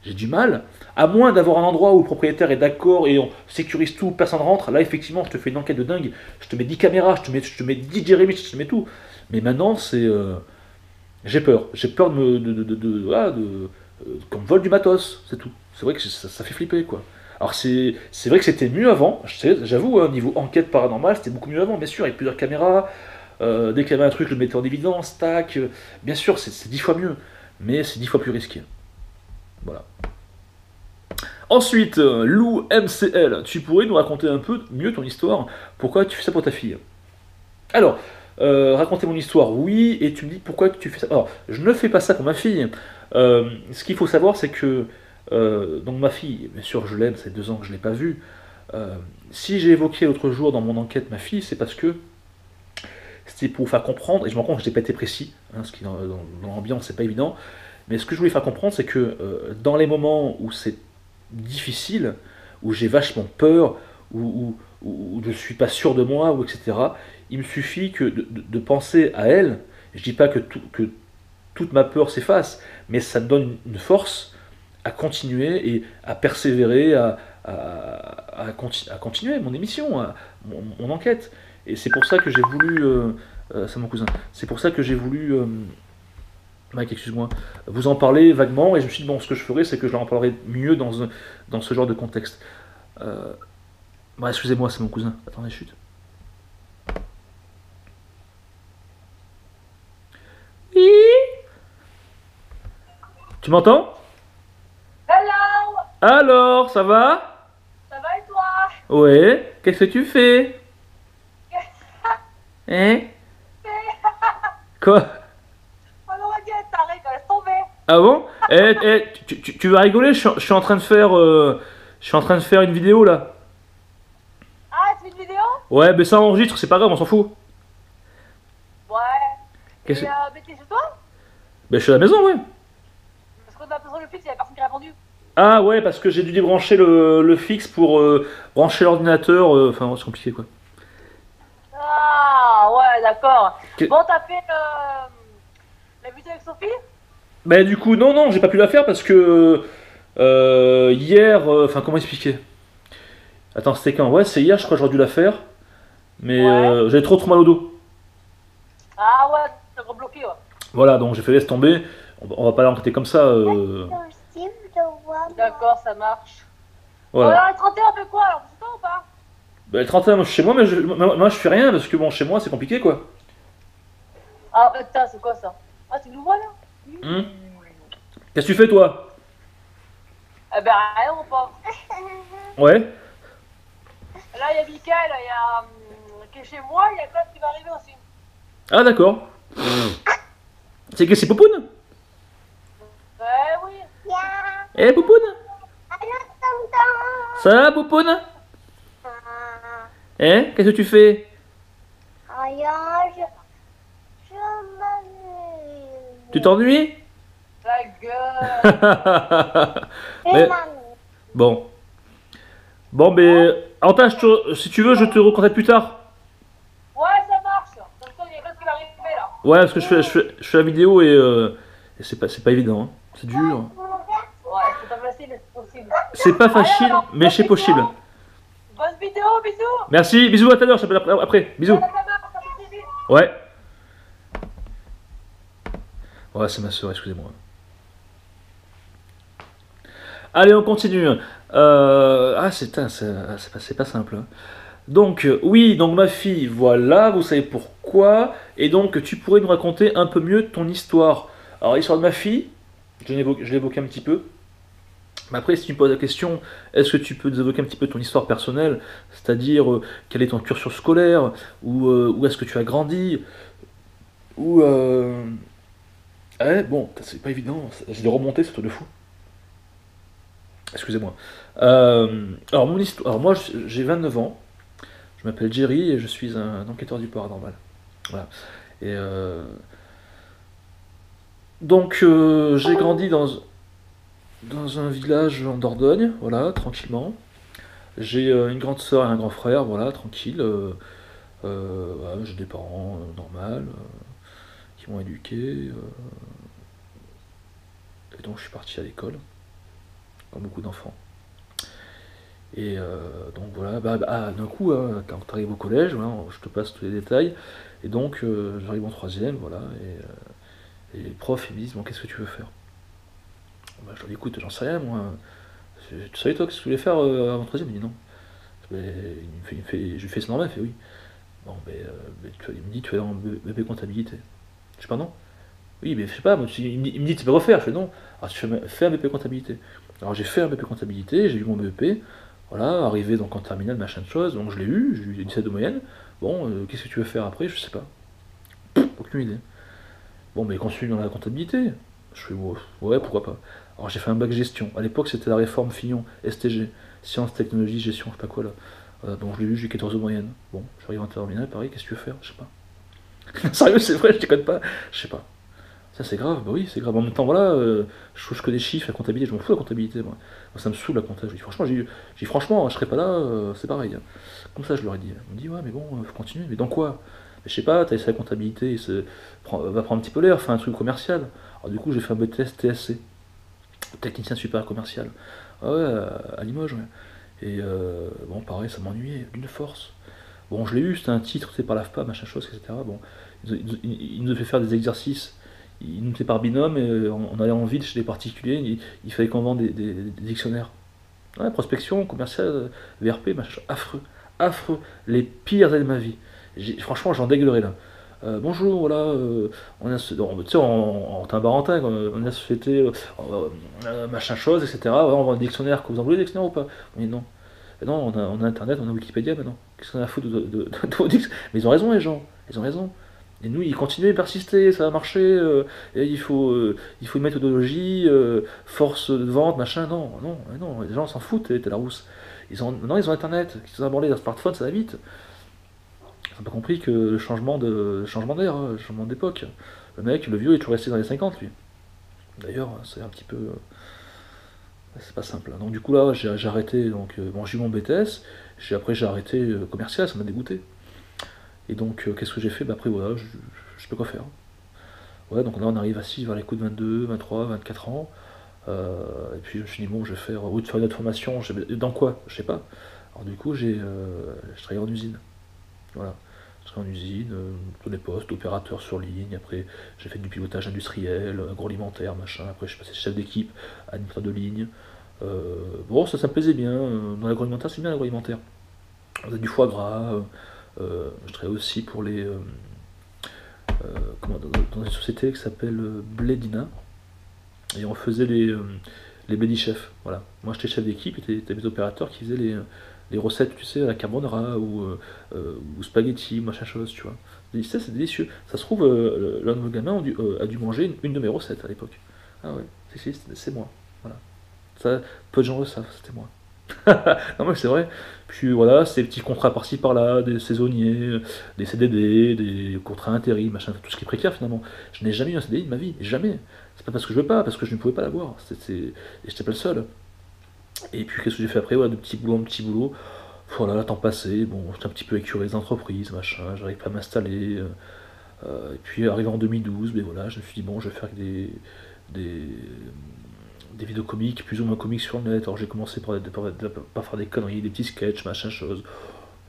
J'ai du mal. À moins d'avoir un endroit où le propriétaire est d'accord et on sécurise tout, personne rentre. Là, effectivement, je te fais une enquête de dingue. Je te mets 10 caméras, je te mets 10 Jeremy, je te mets tout. Mais maintenant, c'est. J'ai peur. J'ai peur voilà, qu'on me vole du matos, c'est tout. C'est vrai que ça fait flipper, quoi. Alors c'est vrai que c'était mieux avant, j'avoue, hein, niveau enquête paranormale, c'était beaucoup mieux avant, bien sûr, avec plusieurs caméras, dès qu'il y avait un truc, je le mettais en évidence, tac, bien sûr, c'est 10 fois mieux, mais c'est 10 fois plus risqué. Voilà. Ensuite, Lou MCL, tu pourrais nous raconter un peu mieux ton histoire, pourquoi tu fais ça pour ta fille? Alors, raconter mon histoire, oui, et tu me dis pourquoi tu fais ça. Alors, je ne fais pas ça pour ma fille. Ce qu'il faut savoir, c'est que donc ma fille, bien sûr, je l'aime, ça fait 2 ans que je ne l'ai pas vue. Si j'ai évoqué l'autre jour dans mon enquête ma fille, c'est parce que c'était pour faire comprendre, et je me rends compte que je n'ai pas été précis, hein, ce qui dans l'ambiance c'est pas évident, mais ce que je voulais faire comprendre, c'est que dans les moments où c'est difficile, où j'ai vachement peur, où je ne suis pas sûr de moi, ou etc., il me suffit que de penser à elle. Je dis pas que toute ma peur s'efface, mais ça me donne une force à continuer et à persévérer, à continuer mon émission, mon enquête. Et c'est pour ça que j'ai voulu, c'est mon cousin, c'est pour ça que j'ai voulu, Mike, excuse-moi, vous en parler vaguement, et je me suis dit, bon, ce que je ferai, c'est que je leur en parlerai mieux dans ce genre de contexte. Bon, excusez-moi, c'est mon cousin, attendez, chute. Oui. Tu m'entends? Hello! Alors, ça va? Ça va et toi? Ouais, qu'est-ce que tu fais? Hein? Quoi? On aurait dû être taré, laisse tomber! Ah bon? Tu vas rigoler, je suis en train de faire une vidéo là. Ah, c'est une vidéo? Ouais, mais ça enregistre, c'est pas grave, on s'en fout. Ouais. Qu'est-ce Et que... mais t'es chez toi? Ben, je suis à la maison, ouais. Parce qu'on a besoin de le fixe, il y a personne qui a répondu. Ah ouais, parce que j'ai dû débrancher le fixe pour brancher l'ordinateur, enfin, c'est compliqué quoi. Ah, ouais, d'accord. Que- Bon, t'as fait la vidéo avec Sophie? Ben du coup, non, j'ai pas pu la faire parce que hier, enfin, comment expliquer? Attends, c'était quand? Ouais, c'est hier, je crois que j'aurais dû la faire, mais Ouais. j'avais trop mal au dos. Ah, ouais, t'as rebloqué, ouais. Voilà, donc j'ai fait laisse tomber. On va pas l'enquêter comme ça. D'accord, ça marche. Bon, Voilà. alors, le 31, on fait quoi alors? C'est toi ou pas? Bah, le 31, moi je suis chez moi, mais moi je fais rien parce que bon, chez moi c'est compliqué quoi. Ah, putain, c'est quoi ça? Ah, tu nous vois là? Hum. Qu'est-ce que tu fais toi? Eh ben, rien, mon pauvre. Ouais. Là, il y a Mickaël, il y a qui est chez moi, il y a Claude qui va arriver aussi. Ah d'accord. C'est que c'est Poupoune? Oui. Eh Poupoune? Ça va Poupoune? Hein? Qu'est-ce que tu fais? Rien, je m'amuse. Tu t'ennuies? Ta gueule. Mais- Bon. Bon, mais. Anta, si tu veux, je te recontacte plus tard. Ouais, ça marche. Parce qu'il y a Claude qui va arriver là. Ouais, parce que je fais la vidéo et c'est pas évident. Hein. C'est dur. Ouais, c'est pas facile, mais c'est possible. C'est pas facile, Alors, mais c'est possible. Bonne vidéo, bisous. Merci, bisous, à tout à l'heure, je t'appelle après. Bisous. À la main, ça fait plaisir. Ouais. Ouais, c'est ma soeur, excusez-moi. Allez, on continue. C'est pas simple. Hein. Donc, oui, donc ma fille, voilà, vous savez pourquoi. Et donc, tu pourrais nous raconter un peu mieux ton histoire. Alors, l'histoire de ma fille, je l'ai évoqué un petit peu. Mais après, si tu me poses la question, est-ce que tu peux nous évoquer un petit peu ton histoire personnelle, c'est-à-dire quel est ton cursus scolaire, ou où est-ce que tu as grandi, ou bon, c'est pas évident, j'ai des remontées, c'est un truc de fou. Excusez-moi. Alors, mon histoire, alors moi, j'ai 29 ans, je m'appelle Jerry et je suis un enquêteur du paranormal. Voilà. Et donc, j'ai grandi dans un village en Dordogne, voilà, tranquillement. J'ai une grande sœur et un grand frère, voilà, tranquille. Voilà, j'ai des parents normaux qui m'ont éduqué. Et donc je suis parti à l'école, comme beaucoup d'enfants. Et donc voilà, d'un coup, quand tu arrives au collège, voilà, je te passe tous les détails. Et donc j'arrive en troisième, voilà, et les profs ils me disent, bon, qu'est-ce que tu veux faire? Bah, je leur dis, écoute, j'en sais rien, moi. Tu savais toi qu'est-ce que tu voulais faire avant troisième? Il me dit non. Je lui fais c'est normal, il fait oui. Bon, il me dit, tu vas aller en BP comptabilité. Je sais pas, non. Oui, mais je sais pas, moi, il me dit, tu peux refaire. Je fais non. Alors, fais un BP comptabilité. Alors, j'ai fait un BP comptabilité, j'ai eu mon BP. Voilà, arrivé donc en terminale, machin de choses. Donc, je l'ai eu, j'ai eu 17 de moyenne. Bon, qu'est-ce que tu veux faire après? Je sais pas. Aucune idée. Bon, mais continue dans la comptabilité. Je fais ouais, pourquoi pas. Alors, j'ai fait un bac gestion. À l'époque, c'était la réforme Fillon, STG, sciences, technologie, gestion, je sais pas quoi là. Donc, je l'ai eu, j'ai 14 de moyenne. Bon, j'arrive en terminale, pareil, qu'est-ce que tu veux faire? Je sais pas. Sérieux, c'est vrai, je déconne pas. Je sais pas. Ça c'est grave, bah oui, c'est grave. En même temps, voilà, je touche que des chiffres, la comptabilité, je m'en fous de la comptabilité, moi. Moi, ça me saoule la comptabilité. Franchement, je serais pas là, c'est pareil. Hein. Comme ça, je leur ai dit. On me dit, ouais, mais bon, faut continuer. Mais dans quoi? Mais je sais pas, t'as essayé la comptabilité, va prendre un petit peu l'air, fais un truc commercial. Alors, du coup, j'ai fait un BTS TSC, technicien super commercial. Ah ouais, à Limoges, ouais. Et bon, pareil, ça m'ennuyait, d'une force. Bon, je l'ai eu, c'était un titre, c'est par l'AFPA, machin chose, etc. Bon, ils nous ont fait faire des exercices. Ils nous mettaient par binôme et on allait en ville chez les particuliers. Il fallait qu'on vende des dictionnaires. Ouais, prospection, commercial, VRP, machin, affreux, affreux, les pires années de ma vie. Franchement, j'en dégueulerais là. Bonjour, voilà, on a, tu sais, en timbarantin, on a société, machin chose, etc. Ouais, on vend des dictionnaires, que vous en voulez des dictionnaires ou pas? On dit non. Et non, on a internet, on a Wikipédia maintenant. Qu'est-ce qu'on a à foutre de vos dictionnaires? Mais ils ont raison, les gens, ils ont raison. Et nous, ils continuent à persister, ça va marcher, et il faut une méthodologie, force de vente, machin. Non, non, non, les gens s'en foutent, t'es la rousse. Non, ils ont internet, ils ont abordé leur smartphone, ça va vite. Ils n'ont pas compris que le changement d'air, hein, le changement d'époque. Le mec, le vieux, il est toujours resté dans les 50, lui. D'ailleurs, c'est un petit peu. C'est pas simple. Hein. Donc, du coup, là, j'ai arrêté. Donc, bon, j'ai eu mon BTS, après, j'ai arrêté commercial, ça m'a dégoûté. Et donc, qu'est-ce que j'ai fait? Bah, après, voilà, je sais pas quoi faire. Ouais, donc là, on arrive assis vers les coups de 22, 23, 24 ans. Et puis, je me suis dit, bon, je vais faire, ou de faire une autre formation. Dans quoi? Je sais pas. Alors, du coup, je travaillais en usine. Voilà. Je travaillais en usine, tous les postes, opérateur sur ligne. Après, j'ai fait du pilotage industriel, agroalimentaire, machin. Après, je suis passé chef d'équipe, animateur de ligne. Bon, ça me plaisait bien. Dans l'agroalimentaire, c'est bien l'agroalimentaire. On faisait du foie gras. Je travaillais aussi pour dans une société qui s'appelle Blédina. Et on faisait les Bédi-chefs. Voilà. Moi j'étais chef d'équipe et t'avais des opérateurs qui faisaient les recettes, tu sais, à la carbonara ou spaghetti, machin chose, tu vois. C'est délicieux. Ça se trouve, l'un de nos gamins a dû manger une de mes recettes à l'époque. Ah ouais, c'est moi. Voilà. Ça, peu de gens le savent, c'était moi. Non mais c'est vrai. Puis voilà, ces petits contrats par-ci par-là, des saisonniers, des CDD, des contrats intérim, machin, tout ce qui est précaire finalement. Je n'ai jamais eu un CDI de ma vie, jamais. C'est pas parce que je veux pas, parce que je ne pouvais pas l'avoir. Et j'étais pas le seul. Et puis qu'est-ce que j'ai fait après? Ouais, de petit boulot en petit boulot. Voilà, le temps passé, bon, j'étais un petit peu écuré des entreprises, machin, j'arrive pas à m'installer. Et puis arrivé en 2012, ben voilà, je me suis dit bon, je vais faire des des vidéos comiques, plus ou moins comiques sur le net. Alors j'ai commencé par faire des conneries, des petits sketchs, machin chose.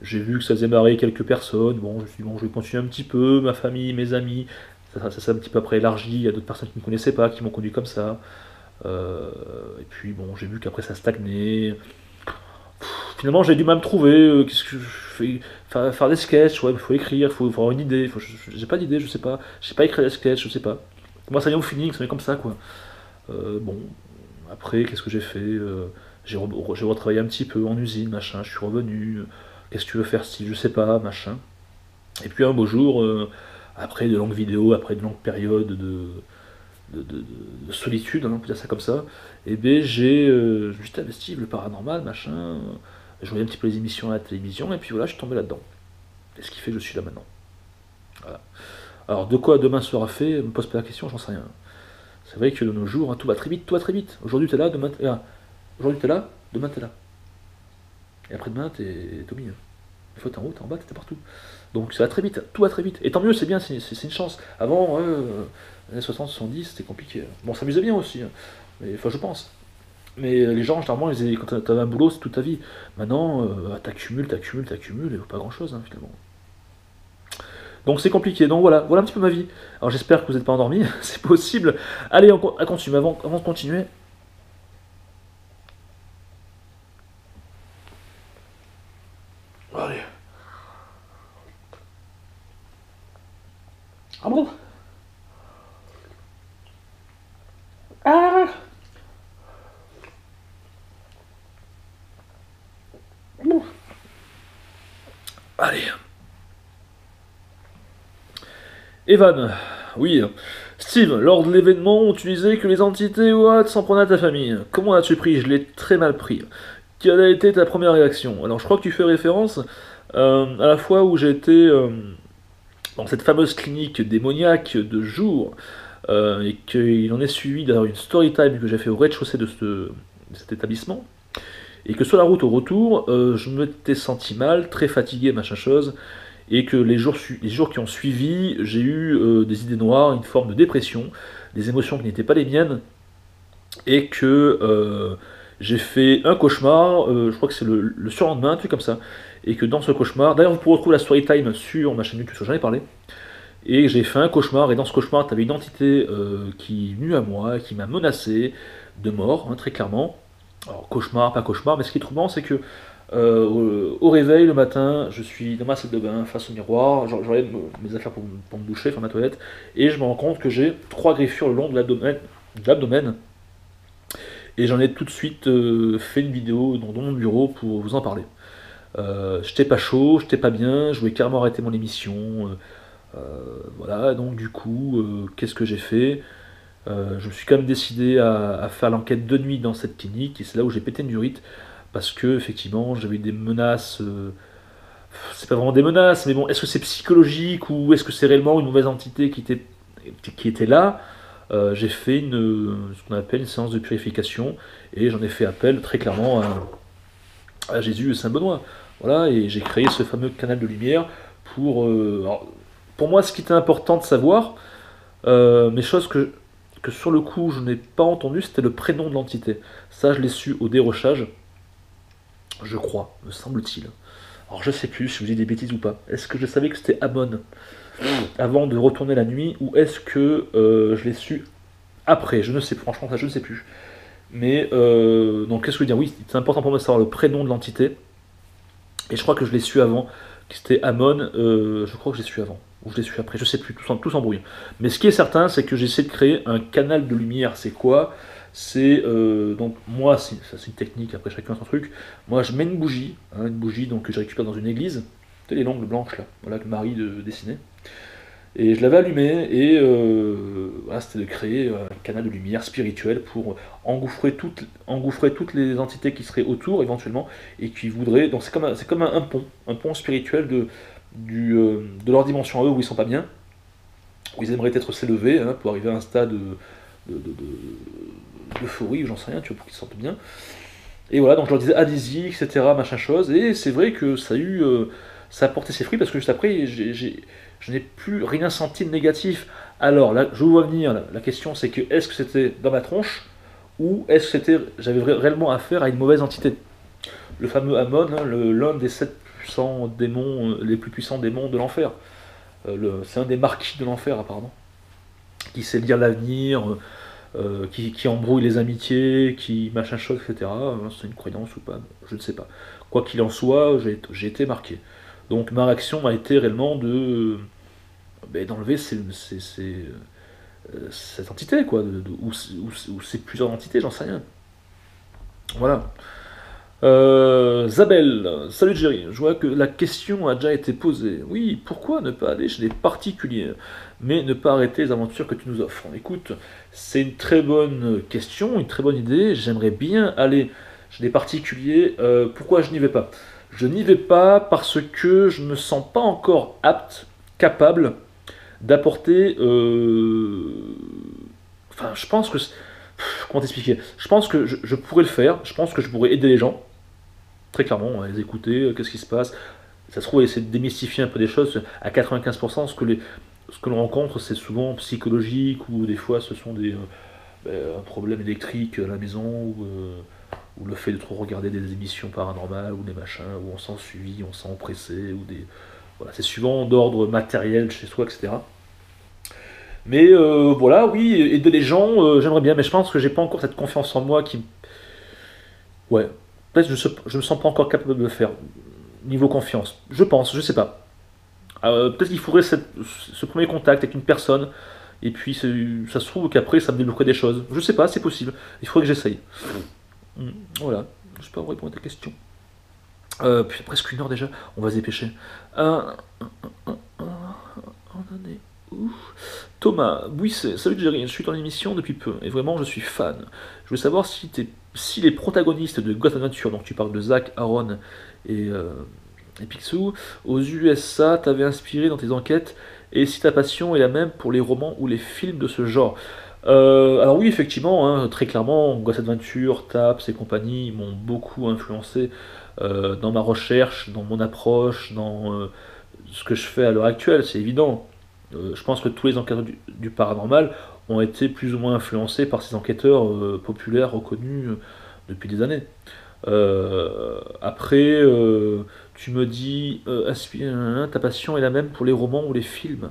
J'ai vu que ça faisait marrer quelques personnes. Bon, je me suis dit, bon, je vais continuer un petit peu, ma famille, mes amis. Ça s'est un petit peu après élargi. Il y a d'autres personnes qui ne me connaissaient pas, qui m'ont connu comme ça. Et puis bon, j'ai vu qu'après ça stagnait. Finalement, j'ai du mal à me trouver. Qu'est-ce que je fais? Faire des sketchs, ouais, il faut écrire, il faut avoir une idée. J'ai pas d'idée, je sais pas. Je sais pas écrire des sketchs, je sais pas. Moi, ça vient au feeling, ça vient comme ça, quoi. Bon, après, qu'est-ce que j'ai fait? J'ai retravaillé un petit peu en usine, machin. Je suis revenu. Qu'est-ce que tu veux faire, si je sais pas, machin. Et puis un beau jour, après de longues vidéos, après de longues périodes de solitude, hein, on peut dire ça comme ça, et bien je me suis investi le paranormal, machin. Je voyais un petit peu les émissions à la télévision, et puis voilà, je suis tombé là-dedans. Et ce qui fait que je suis là maintenant. Voilà. Alors de quoi demain sera fait, me pose pas la question, j'en sais rien. C'est vrai que de nos jours, hein, tout va très vite, tout va très vite. Aujourd'hui t'es là, demain t'es là. Aujourd'hui t'es là, demain t'es là. Et après-demain t'es au milieu. Une fois t'es en haut, t'es en bas, t'es partout. Donc ça va très vite, tout va très vite. Et tant mieux, c'est bien, c'est une chance. Avant, les années 60, 70, c'était compliqué. Bon, ça s'amusait bien aussi, hein. Mais, enfin je pense. Mais les gens, généralement, quand t'avais un boulot, c'est toute ta vie. Maintenant, t'accumules, et pas grand-chose, hein, finalement. Donc c'est compliqué. Donc voilà, voilà un petit peu ma vie. Alors j'espère que vous n'êtes pas endormis, c'est possible. Allez, on continue. Avant de continuer, allez. Ah bon? Ah! Bon. Allez. Evan, oui. Steve, lors de l'événement, on utilisait que les entités Watt s'en prenaient à ta famille. Comment as-tu pris? Je l'ai très mal pris. Quelle a été ta première réaction? Alors je crois que tu fais référence à la fois où j'ai été dans cette fameuse clinique démoniaque de jour, et qu'il en est suivi d'ailleurs une story time que j'ai fait au rez-de-chaussée de cet établissement, et que sur la route au retour, je m'étais senti mal, très fatigué, machin chose, et que les jours qui ont suivi, j'ai eu des idées noires, une forme de dépression, des émotions qui n'étaient pas les miennes, et que j'ai fait un cauchemar, je crois que c'est le surlendemain, un truc comme ça, et que dans ce cauchemar, d'ailleurs vous pouvez retrouver la story time sur ma chaîne YouTube, j'en ai parlé, et j'ai fait un cauchemar, et dans ce cauchemar, tu avais une entité qui est venue à moi, qui m'a menacé de mort, hein, très clairement. Alors cauchemar, pas cauchemar, mais ce qui est troublant, c'est que au réveil le matin, je suis dans ma salle de bain, face au miroir, j'enlève mes affaires pour me doucher, faire ma toilette, et je me rends compte que j'ai 3 griffures le long de l'abdomen, et j'en ai tout de suite fait une vidéo dans mon bureau pour vous en parler. J'étais pas chaud, j'étais pas bien, je voulais carrément arrêter mon émission. Voilà, donc du coup, qu'est-ce que j'ai fait? Je me suis quand même décidé à faire l'enquête de nuit dans cette clinique, et c'est là où j'ai pété une durite, parce que effectivement j'avais des menaces. C'est pas vraiment des menaces, mais bon, est-ce que c'est psychologique ou est-ce que c'est réellement une mauvaise entité qui était là? J'ai fait ce qu'on appelle une séance de purification, et j'en ai fait appel très clairement à Jésus et Saint-Benoît. Voilà, et j'ai créé ce fameux canal de lumière pour moi, ce qui était important de savoir, mais chose que sur le coup je n'ai pas entendu, c'était le prénom de l'entité. Ça, je l'ai su au dérochage, je crois, me semble-t-il. Alors je sais plus si je vous dis des bêtises ou pas. Est-ce que je savais que c'était Amon avant de retourner la nuit, ou est-ce que je l'ai su après? Je ne sais, franchement, ça je ne sais plus. Mais donc qu'est-ce que je veux dire? Oui, c'est important pour moi de savoir le prénom de l'entité. Et je crois que je l'ai su avant, que c'était Amon. Je crois que je l'ai su avant, ou je l'ai su après, je sais plus, tout s'embrouille. Mais ce qui est certain, c'est que j'essaie de créer un canal de lumière. C'est quoi? C'est donc moi, c'est une technique, après chacun son truc. Moi je mets une bougie, hein, donc que je récupère dans une église, tu sais, les longues blanches là, voilà, que Marie dessinait. Et je l'avais allumé, et voilà, c'était de créer un canal de lumière spirituel pour engouffrer toutes les entités qui seraient autour éventuellement, et qui voudraient. Donc c'est comme un pont spirituel de leur dimension à eux, où ils sont pas bien, où ils aimeraient être s'élever, hein, pour arriver à un stade d'euphorie, ou j'en sais rien, tu vois, pour qu'ils se sentent bien. Et voilà, donc je leur disais allez-y, etc., machin chose, et c'est vrai que ça a porté ses fruits, parce que juste après, je n'ai plus rien senti de négatif. Alors là, je vous vois venir, la question c'est que est-ce que c'était dans ma tronche, ou est-ce que j'avais réellement affaire à une mauvaise entité? Le fameux Ammon, hein, l'un des 7 puissants démons, les plus puissants démons de l'enfer. C'est un des marquis de l'enfer apparemment, qui sait lire l'avenir, qui embrouille les amitiés, qui machin chose, etc. C'est une croyance ou pas, je ne sais pas. Quoi qu'il en soit, j'ai été marqué. Donc ma réaction a été réellement d'enlever cette entité, quoi, ou ces plusieurs entités, j'en sais rien. Voilà. Zabel, salut Jerry, je vois que la question a déjà été posée. Oui, pourquoi ne pas aller chez des particuliers, mais ne pas arrêter les aventures que tu nous offres? Écoute, c'est une très bonne question, une très bonne idée. J'aimerais bien aller chez des particuliers. Pourquoi je n'y vais pas? Je n'y vais pas parce que je ne me sens pas encore apte, capable d'apporter. Enfin, je pense que. Comment t'expliquer? Je pense que je pourrais le faire. Je pense que je pourrais aider les gens. Très clairement, les écouter, qu'est-ce qui se passe. Ça se trouve, essayer de démystifier un peu des choses. À 95%, ce que l'on rencontre, c'est souvent psychologique, ou des fois, ce sont un problème électrique à la maison, ou le fait de trop regarder des émissions paranormales, ou des machins, où on sent suivi, on sent oppressé, ou des... Voilà, c'est souvent d'ordre matériel chez soi, etc. Mais voilà, oui, aider les gens, j'aimerais bien, mais je pense que j'ai pas encore cette confiance en moi qui... Ouais, peut-être que je me sens pas encore capable de le faire. Niveau confiance, je pense, je sais pas. Peut-être qu'il faudrait ce premier contact avec une personne, et puis ça se trouve qu'après ça me débloquerait des choses. Je sais pas, c'est possible. Il faudrait que j'essaye. Voilà, je sais pas vous répondre à ta question. Puis presque 1 heure déjà, on va se dépêcher. On en est où? Thomas, oui, salut Jerry, je suis dans l'émission depuis peu, et vraiment je suis fan. Je veux savoir si les protagonistes de Ghost Adventure, donc tu parles de Zach, Aaron et Picsou, aux USA t'avaient inspiré dans tes enquêtes, et si ta passion est la même pour les romans ou les films de ce genre. Alors oui, effectivement, hein, très clairement, Ghost Adventure, Taps et compagnie m'ont beaucoup influencé dans ma recherche, dans mon approche, dans ce que je fais à l'heure actuelle, c'est évident. Je pense que tous les enquêteurs du paranormal ont été plus ou moins influencés par ces enquêteurs populaires reconnus depuis des années. Après, tu me dis, ta passion est la même pour les romans ou les films.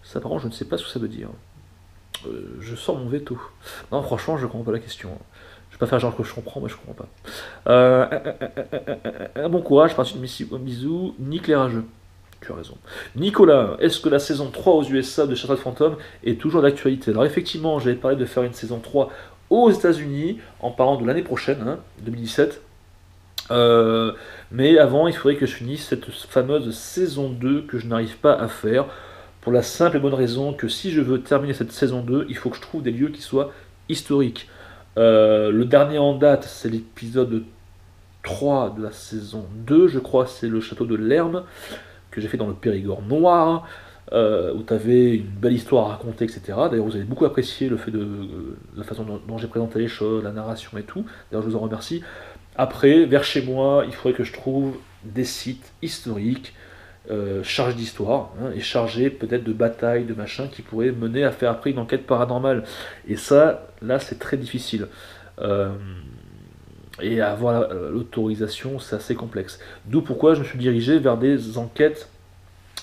Ça, par contre, je ne sais pas ce que ça veut dire. Je sors mon veto. Non, franchement, je ne comprends pas la question. Je vais pas faire genre que je comprends, mais je comprends pas. Bon courage, passe une bisou, Nick les rageux. Tu as raison. Nicolas, est-ce que la saison 3 aux USA de Charlotte Phantom est toujours d'actualité? Alors effectivement, j'avais parlé de faire une saison 3 aux États-Unis en parlant de l'année prochaine, hein, 2017. Mais avant, il faudrait que je finisse cette fameuse saison 2 que je n'arrive pas à faire, pour la simple et bonne raison que si je veux terminer cette saison 2, il faut que je trouve des lieux qui soient historiques. Le dernier en date, c'est l'épisode 3 de la saison 2, je crois, c'est le château de Lerme, que j'ai fait dans le Périgord noir, où tu avais une belle histoire à raconter, etc. D'ailleurs, vous avez beaucoup apprécié le fait de la façon dont j'ai présenté les choses, la narration et tout. D'ailleurs, je vous en remercie. Après, vers chez moi, il faudrait que je trouve des sites historiques, chargés d'histoire, hein, et chargés peut-être de batailles, de machins, qui pourraient mener à faire après une enquête paranormale. Et ça, là, c'est très difficile. Et avoir l'autorisation, c'est assez complexe. D'où pourquoi je me suis dirigé vers des enquêtes,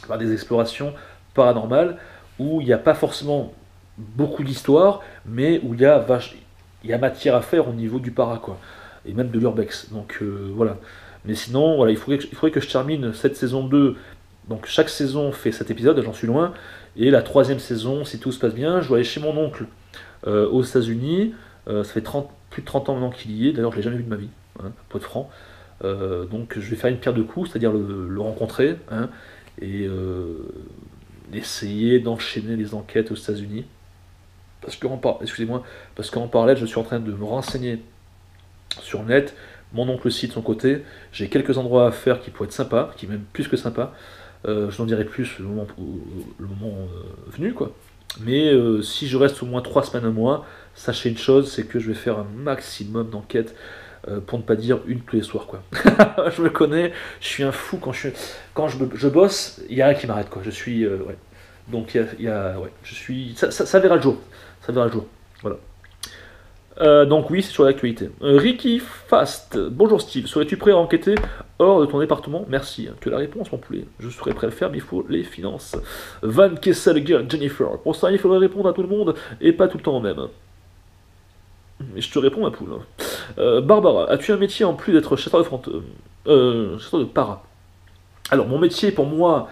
vers des explorations paranormales, où il n'y a pas forcément beaucoup d'histoire, mais où il y a matière à faire au niveau du para, quoi. Et même de l'urbex. Donc voilà. Mais sinon, voilà, il faudrait que je termine cette saison 2. Donc chaque saison fait 7 épisodes, j'en suis loin. Et la 3e saison, si tout se passe bien, je dois aller chez mon oncle aux États-Unis. Ça fait plus de 30 ans maintenant qu'il y est, d'ailleurs je ne l'ai jamais vu de ma vie, hein, pour être franc. Donc je vais faire une pierre de coups, c'est-à-dire le rencontrer, hein, et essayer d'enchaîner les enquêtes aux États-Unis. Parce qu'en parallèle, je suis en train de me renseigner sur net, mon oncle aussi de son côté. J'ai quelques endroits à faire qui pourraient être sympas, qui même plus que sympas. Je n'en dirai plus le moment venu, quoi. Mais si je reste au moins 3 semaines, un mois, sachez une chose, c'est que je vais faire un maximum d'enquêtes, pour ne pas dire une tous les soirs, quoi. Je me connais, je suis un fou quand je bosse, il n'y a rien qui m'arrête, quoi. Je suis ouais. Donc ouais, je suis ça verra le jour. Ça verra le jour. Voilà. Donc oui, c'est sur l'actualité. Ricky Fast, bonjour Steve, serais-tu prêt à enquêter hors de ton département? Merci. Tu as la réponse mon poulet. Je serais prêt à le faire, mais il faut les finances. Van Kesselger, Jennifer. Pour ça, il faudrait répondre à tout le monde et pas tout le temps même. Et je te réponds ma poule. Barbara, as-tu un métier en plus d'être chasseur de fantômes, chasseur de para? Alors mon métier pour moi,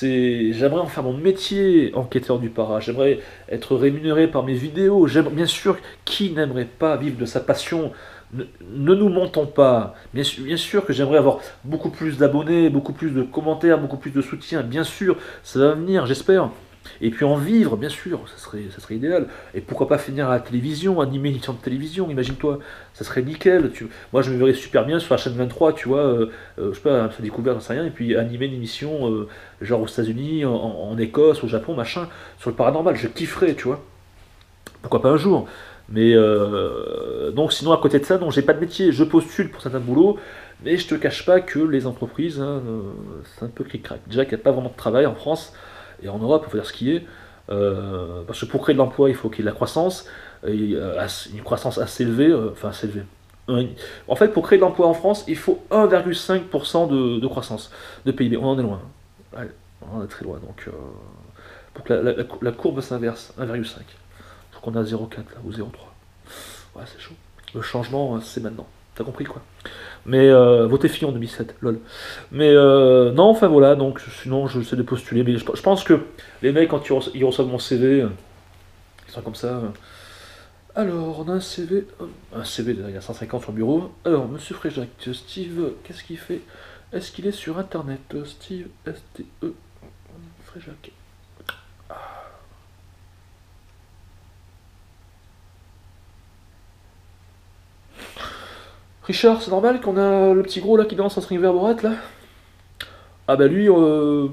j'aimerais en faire mon métier enquêteur du para. J'aimerais être rémunéré par mes vidéos. Bien sûr, qui n'aimerait pas vivre de sa passion? Ne nous mentons pas. Bien sûr que j'aimerais avoir beaucoup plus d'abonnés, beaucoup plus de commentaires, beaucoup plus de soutien. Bien sûr, ça va venir, j'espère. Et puis en vivre, bien sûr, ça serait idéal. Et pourquoi pas finir à la télévision, animer une émission de télévision, imagine-toi, ça serait nickel. Moi, je me verrais super bien sur la chaîne 23, tu vois, je sais pas, ça découvert, j'en sais rien, et puis animer une émission, genre aux États-Unis, en Écosse, au Japon, machin, sur le paranormal, je kifferais, tu vois. Pourquoi pas un jour. Mais donc, sinon, à côté de ça, donc j'ai pas de métier, je postule pour certains boulots, mais je te cache pas que les entreprises, hein, c'est un peu cric-crac. Déjà qu'il n'y a pas vraiment de travail en France. Et en Europe, il faut dire ce qui est, parce que pour créer de l'emploi, il faut qu'il y ait de la croissance, une croissance assez élevée, enfin assez élevée. En fait, pour créer de l'emploi en France, il faut 1,5% de croissance de PIB. On en est loin. Ouais, on en est très loin. Donc, pour que la courbe s'inverse, 1,5. Je crois qu'on est à 0,4 là, ou 0,3. Ouais, c'est chaud. Le changement, c'est maintenant. T'as compris quoi? Mais votez Fillon en 2007, lol. Mais non, enfin voilà, donc sinon je sais de postuler. Mais je pense que les mecs, quand ils reçoivent mon CV, ils sont comme ça. Alors, on a un CV. Un CV, il y a 150 sur le bureau. Alors, monsieur Fréjac, Steve, qu'est-ce qu'il fait? Est-ce qu'il est sur internet? Steve, S-T-E, Fréjac. Richard, c'est normal qu'on a le petit gros là qui danse en string verborat là? Ah bah lui, je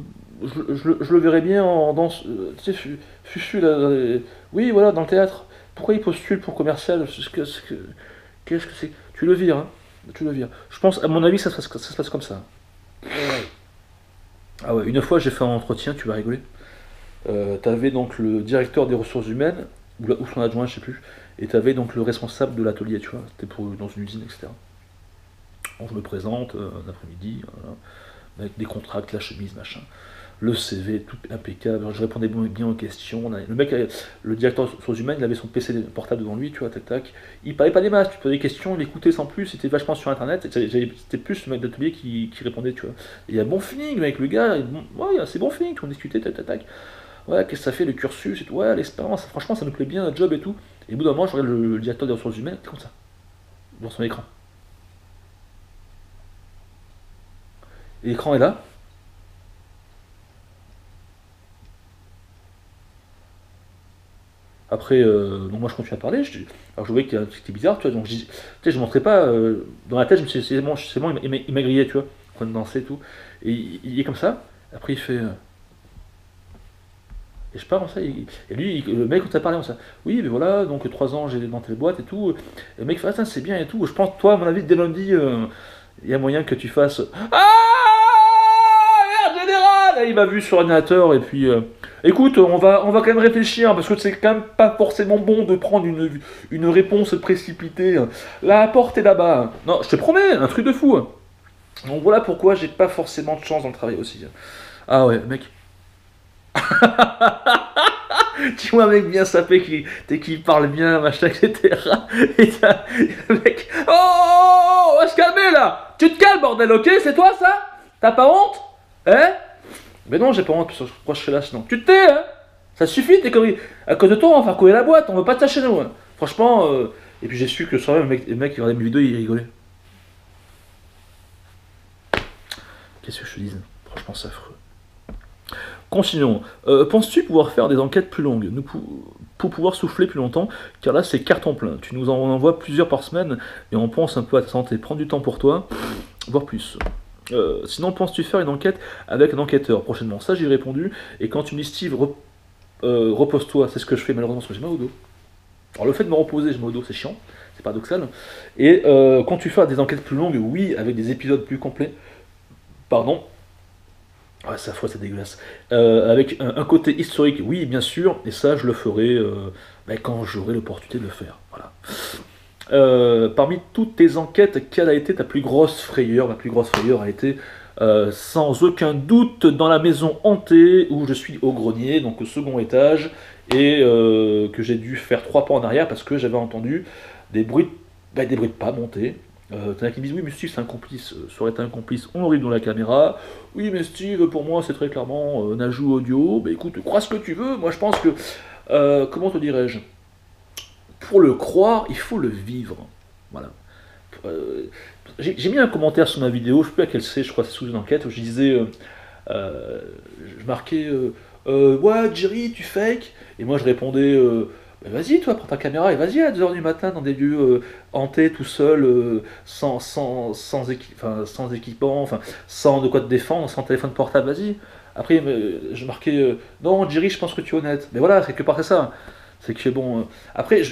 le verrais bien en danse, tu sais, Fufu là, oui voilà, dans le théâtre. Pourquoi il postule pour commercial? Qu'est-ce que c'est? Tu le vires, hein? Tu le vires. Je pense, à mon avis, ça se passe comme ça. Ah ouais, une fois j'ai fait un entretien, tu vas rigoler. T'avais donc le directeur des ressources humaines, ou son adjoint, je sais plus, et t'avais donc le responsable de l'atelier, tu vois, c'était dans une usine, etc. Donc je me présente, un après-midi, voilà, avec des contrats, la chemise, machin, le CV, tout impeccable, je répondais bien aux questions. Le mec, le directeur des ressources humaines, il avait son PC portable devant lui, tu vois, tac tac. Il parlait pas des masses, tu posais des questions, il écoutait sans plus, c'était vachement sur internet, c'était plus le mec d'atelier qui répondait, tu vois. Et il y a bon feeling avec le gars, ouais, il y a assez bon feeling, on discutait, tac tac tac. Ouais, qu'est-ce que ça fait, le cursus et tout, ouais, l'expérience, franchement, ça nous plaît bien, notre job et tout. Et au bout d'un moment, je regarde le directeur des ressources humaines, comme ça, dans son écran. Et l'écran est là. Après, donc moi je continue à parler, alors je voyais que c'était bizarre, tu vois, donc tu sais, je montrais pas, dans la tête, je me suis dit, c'est bon, il m'a grillé, tu vois, en train de danser et tout. Et il est comme ça, après il fait... Et je pars comme ça, et lui, le mec, quand t'as parlé, on ça, oui, mais voilà, donc 3 ans, j'ai dans telle boîte et tout. Et le mec fait, ah, c'est bien et tout. Je pense, toi, à mon avis, dès lundi, il y a moyen que tu fasses, ah, merde, général! Et il m'a vu sur l'ordinateur, et puis, écoute, on va quand même réfléchir, parce que c'est quand même pas forcément bon de prendre une réponse précipitée. La porte est là-bas. Non, je te promets, un truc de fou. Donc voilà pourquoi j'ai pas forcément de chance dans le travail aussi. Ah ouais, mec. Tu vois un mec bien sapé qui parle bien, machin, etc. Et t'as le mec. Oh, on va se calmer là. Tu te calmes, bordel, ok? C'est toi ça? T'as pas honte? Hein? Mais non, j'ai pas honte, parce que je crois que je serais là sinon. Tu te tais, hein? Ça suffit, t'es conneries. À cause de toi, on va faire couler la boîte, on veut pas de ça chez nous. Hein. Franchement, et puis j'ai su que le soir même, le mec qui regardait mes vidéos, il rigolait. Qu'est-ce que je te dis? Franchement, c'est affreux. Continuons. Penses-tu pouvoir faire des enquêtes plus longues pour pouvoir souffler plus longtemps? Car là, c'est carton plein. Tu nous en envoies plusieurs par semaine et on pense un peu à ta santé. Prends du temps pour toi, voire plus. Sinon, penses-tu faire une enquête avec un enquêteur prochainement? Ça, j'ai répondu. Et quand tu me dis Steve, repose-toi, c'est ce que je fais malheureusement parce que j'ai mal au dos. Alors, le fait de me reposer, j'ai mal au dos, c'est chiant, c'est paradoxal. Et quand tu fais des enquêtes plus longues, oui, avec des épisodes plus complets, pardon. Ah, c'est affreux, c'est dégueulasse. Avec un côté historique, oui, bien sûr, et ça, je le ferai quand j'aurai l'opportunité de le faire. Voilà. Parmi toutes tes enquêtes, quelle a été ta plus grosse frayeur? Ma plus grosse frayeur a été sans aucun doute dans la maison hantée où je suis au grenier, donc au second étage, et que j'ai dû faire 3 pas en arrière parce que j'avais entendu des bruits de pas monter. T'en as qui me disent oui mais Steve c'est un complice, ça aurait été un complice, on l'aurait dans la caméra. Oui mais Steve pour moi c'est très clairement un ajout audio. Bah écoute, crois ce que tu veux, moi je pense que, comment te dirais-je, pour le croire il faut le vivre. Voilà. Euh, j'ai mis un commentaire sur ma vidéo, je sais plus laquelle c'est, je crois que c'est sous une enquête, où je disais, euh, je marquais, ouais Jerry tu fake, et moi je répondais, bah, vas-y toi prends ta caméra et vas-y à 2 h du matin dans des lieux hantés tout seul, sans équipement, enfin sans de quoi te défendre, sans téléphone portable, vas-y. Après je marquais, non Jerry je pense que tu es honnête, mais voilà, quelque part c'est ça, c'est que bon, après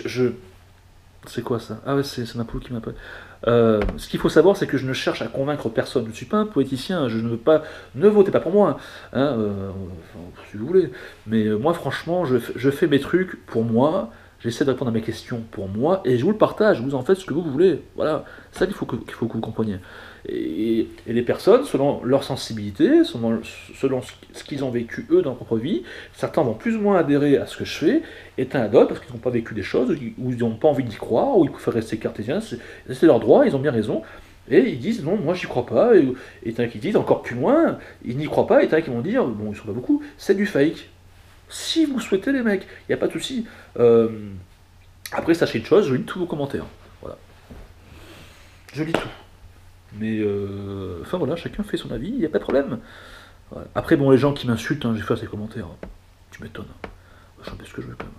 c'est quoi ça? Ah ouais, c'est ma poule qui m'appelle. Ce qu'il faut savoir, c'est que je ne cherche à convaincre personne. Je ne suis pas un politicien, je ne veux pas. Ne votez pas pour moi, hein, si vous voulez. Mais moi, franchement, je fais mes trucs pour moi, j'essaie de répondre à mes questions pour moi, et je vous le partage, vous en faites ce que vous voulez. Voilà, c'est ça qu'il faut que vous compreniez. Et les personnes, selon leur sensibilité, selon ce qu'ils ont vécu eux dans leur propre vie, certains vont plus ou moins adhérer à ce que je fais, et t'en as d'autres parce qu'ils n'ont pas vécu des choses, ou ils n'ont pas envie d'y croire, ou ils préfèrent rester cartésiens, c'est leur droit, ils ont bien raison, et ils disent non, moi j'y crois pas, et t'en as qui disent encore plus loin, ils n'y croient pas, et t'en as qui vont dire, bon ils sont pas beaucoup, c'est du fake. Si vous souhaitez les mecs, il n'y a pas de souci. Après sachez une chose, je lis tous vos commentaires, voilà. Je lis tout. Mais enfin voilà, chacun fait son avis, il n'y a pas de problème. Ouais. Après, bon, les gens qui m'insultent, hein, j'ai fait ces commentaires. Tu m'étonnes. Je sais pas ce que je veux quand même.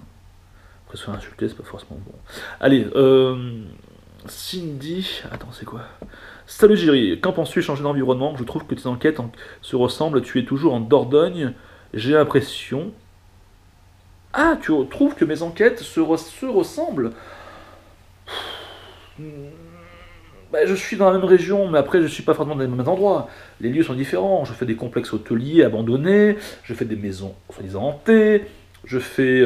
Après, se faire insulter, c'est pas forcément bon. Allez, Cindy. Attends, c'est quoi? Salut Jerry, quand penses-tu changer d'environnement? Je trouve que tes enquêtes se ressemblent, tu es toujours en Dordogne, j'ai l'impression. Ah, tu trouves que mes enquêtes se ressemblent? Bah, je suis dans la même région, mais après je suis pas forcément dans les mêmes endroits. Les lieux sont différents. Je fais des complexes hôteliers abandonnés, je fais des maisons soi-disant hantées, je fais.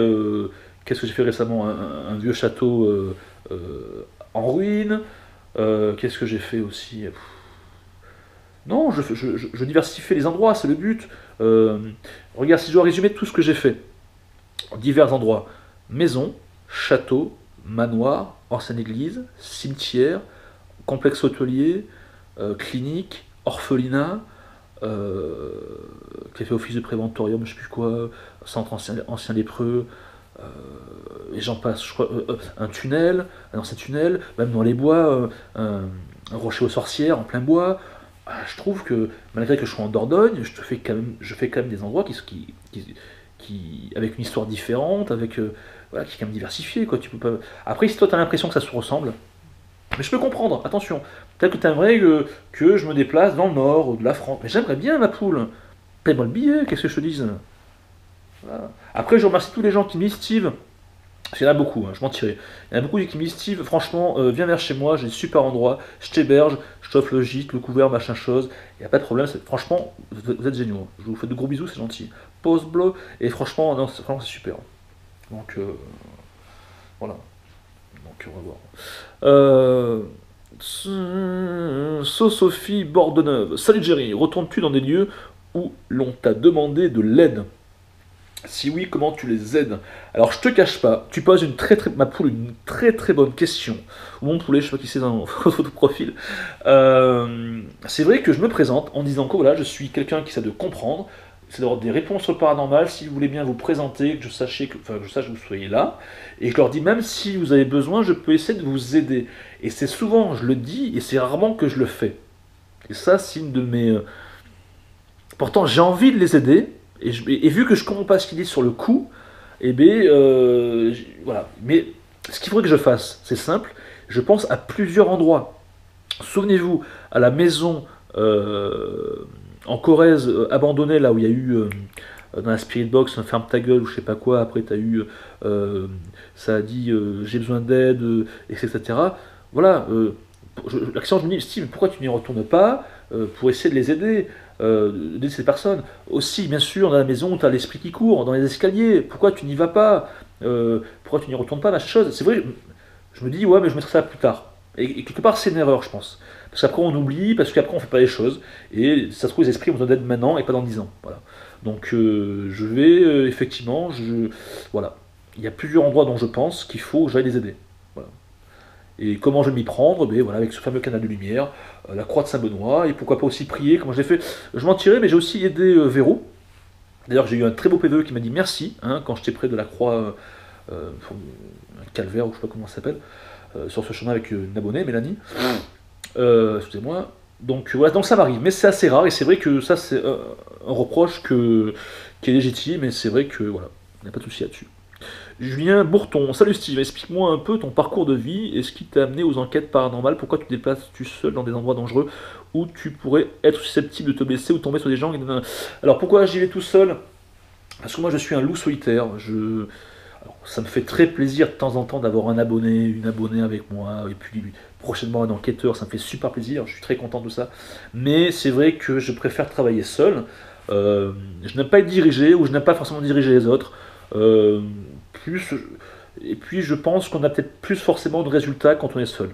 Qu'est-ce que j'ai fait récemment? Un vieux château en ruine. Qu'est-ce que j'ai fait aussi? Non, je diversifie les endroits, c'est le but. Regarde, si je dois résumer tout ce que j'ai fait, divers endroits: maison, château, manoir, ancienne église, cimetière, complexe hôtelier, clinique, orphelinat, qui a fait office de préventorium, je sais plus quoi, centre ancien lépreux, et j'en passe, je crois, un tunnel, un ancien tunnel, même dans les bois, un rocher aux sorcières en plein bois. Je trouve que malgré que je sois en Dordogne, je fais quand même des endroits avec une histoire différente, avec voilà, qui est quand même diversifié, quoi. Tu peux pas. Après, si toi tu as l'impression que ça se ressemble, mais je peux comprendre, attention. Peut-être que tu aimerais que je me déplace dans le nord de la France. Mais j'aimerais bien, ma poule. Paye-moi le billet, qu'est-ce que je te dise? Voilà. Après, je remercie tous les gens qui me disent Steve. Il y en a beaucoup, hein, je mentirais. Il y en a beaucoup qui me disent Steve, franchement, viens vers chez moi, j'ai des super endroits, je t'héberge, je t'offre le gîte, le couvert, machin chose. Il n'y a pas de problème, franchement, vous êtes géniaux. Je vous fais de gros bisous, c'est gentil. Pause bleu, et franchement, non, c'est super. Donc, voilà. Donc, on va voir. Sophie Bordeneuve. Salut Jerry, retournes-tu dans des lieux où l'on t'a demandé de l'aide? Si oui, comment tu les aides? Alors je te cache pas, tu poses ma poule, une très très bonne question. Ou mon poulet, je sais pas qui c'est dans votre profil. C'est vrai que je me présente en disant que voilà, je suis quelqu'un qui sait de comprendre, c'est d'avoir des réponses au paranormal. Si vous voulez bien vous présenter, que je sache que vous soyez là, et je leur dis même si vous avez besoin, je peux essayer de vous aider. Et c'est souvent, je le dis, et c'est rarement que je le fais. Et ça, c'est une de mes. Pourtant, j'ai envie de les aider, et vu que je comprends pas ce qu'ils disent sur le coup, eh bien, voilà. Mais ce qu'il faudrait que je fasse, c'est simple. Je pense à plusieurs endroits. Souvenez-vous, à la maison. En Corrèze, abandonné, là où il y a eu dans la Spirit Box un ferme ta gueule ou je sais pas quoi, après tu as eu ça a dit j'ai besoin d'aide, etc. Voilà, l'action, je me dis Steve, pourquoi tu n'y retournes pas pour essayer de les aider, d'aider ces personnes. Aussi, bien sûr, dans la maison, tu as l'esprit qui court, dans les escaliers, pourquoi tu n'y vas pas, pourquoi tu n'y retournes pas, ma chose. C'est vrai, Je me dis, ouais, mais je mettrai ça plus tard. Et quelque part, c'est une erreur, je pense. Parce qu'après, on oublie, parce qu'après, on fait pas les choses. Et ça se trouve, les esprits ont besoin d'aide maintenant et pas dans 10 ans. Voilà. Donc, je vais, effectivement, voilà. Il y a plusieurs endroits dont je pense qu'il faut que j'aille les aider. Voilà. Et comment je vais m'y prendre? Ben, voilà, avec ce fameux canal de lumière, la croix de Saint-Benoît, et pourquoi pas aussi prier, comment j'ai fait. Je m'en tirais, mais j'ai aussi aidé Véro. D'ailleurs, j'ai eu un très beau PVE qui m'a dit merci, hein, quand j'étais près de la croix, un calvaire, ou je sais pas comment ça s'appelle, sur ce chemin avec une abonnée, Mélanie. Excusez-moi. Donc, voilà, donc ça m'arrive, mais c'est assez rare, et c'est vrai que ça, c'est un reproche qui est légitime, et c'est vrai que, voilà, il n'y a pas de souci là-dessus. Julien Bourton, salut Steve, explique-moi un peu ton parcours de vie et ce qui t'a amené aux enquêtes paranormales. Pourquoi tu te déplaces-tu seul dans des endroits dangereux où tu pourrais être susceptible de te blesser ou tomber sur des gens? Alors pourquoi j'y vais tout seul? Parce que moi je suis un loup solitaire. Alors, ça me fait très plaisir de temps en temps d'avoir un abonné, une abonnée avec moi, et puis prochainement un enquêteur, ça me fait super plaisir, je suis très content de ça. Mais c'est vrai que je préfère travailler seul. Je n'aime pas être dirigé, ou je n'aime pas forcément diriger les autres. Euh, et puis je pense qu'on a peut-être plus forcément de résultats quand on est seul.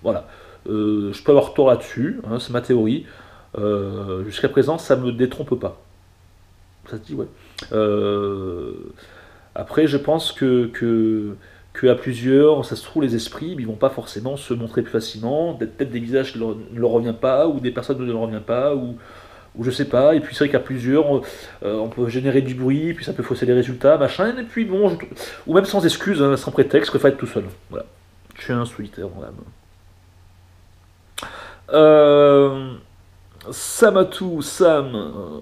Voilà. Je peux avoir tort là-dessus, hein, c'est ma théorie. Jusqu'à présent, ça me détrompe pas. Ça se dit, ouais. Après, je pense que à plusieurs, ça se trouve, les esprits, ils vont pas forcément se montrer plus facilement. Peut-être des visages qui ne leur revient pas, ou des personnes ne leur revient pas, ou je sais pas, et puis c'est vrai qu'à plusieurs, on peut générer du bruit, puis ça peut fausser les résultats, machin, et puis bon, ou même sans excuse, hein, sans prétexte, je préfère être tout seul. Voilà. Je suis un solitaire dans l'âme. Samatou, Sam,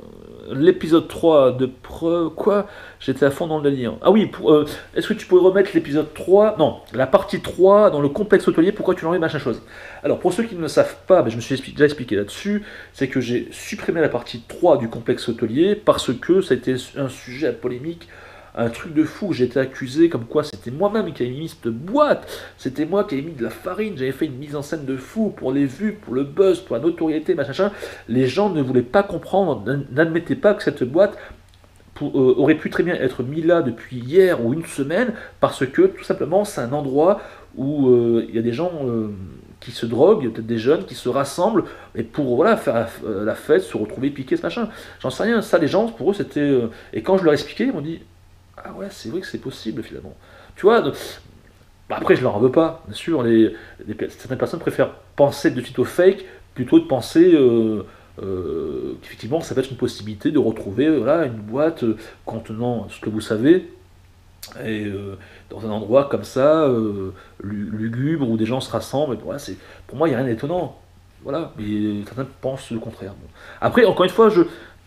l'épisode 3 de preuve. Quoi? J'étais à fond dans le délire. Ah oui, est-ce que tu pourrais remettre l'épisode 3? Non, la partie 3 dans le complexe hôtelier, pourquoi tu l'enlèves, machin chose. Alors pour ceux qui ne le savent pas, je me suis déjà expliqué là-dessus, c'est que j'ai supprimé la partie 3 du complexe hôtelier parce que ça a été un sujet à polémique. Un truc de fou, j'ai été accusé comme quoi c'était moi-même qui avais mis cette boîte, c'était moi qui avais mis de la farine, j'avais fait une mise en scène de fou pour les vues, pour le buzz, pour la notoriété, machin. Les gens ne voulaient pas comprendre, n'admettaient pas que cette boîte aurait pu très bien être mise là depuis hier ou une semaine, parce que tout simplement c'est un endroit où il y a des gens qui se droguent, peut-être des jeunes qui se rassemblent, et pour voilà, faire la fête, se retrouver piqués, ce machin. J'en sais rien, ça les gens, pour eux c'était... Et quand je leur ai expliqué, ils m'ont dit... Ah ouais, c'est vrai que c'est possible finalement. Tu vois, après je leur en veux pas, bien sûr, certaines personnes préfèrent penser de suite au fake plutôt de penser qu'effectivement ça peut être une possibilité de retrouver voilà, une boîte contenant ce que vous savez, et dans un endroit comme ça, lugubre, où des gens se rassemblent, et voilà, pour moi il n'y a rien d'étonnant. Voilà, mais certains pensent le contraire. Bon. Après, encore une fois, je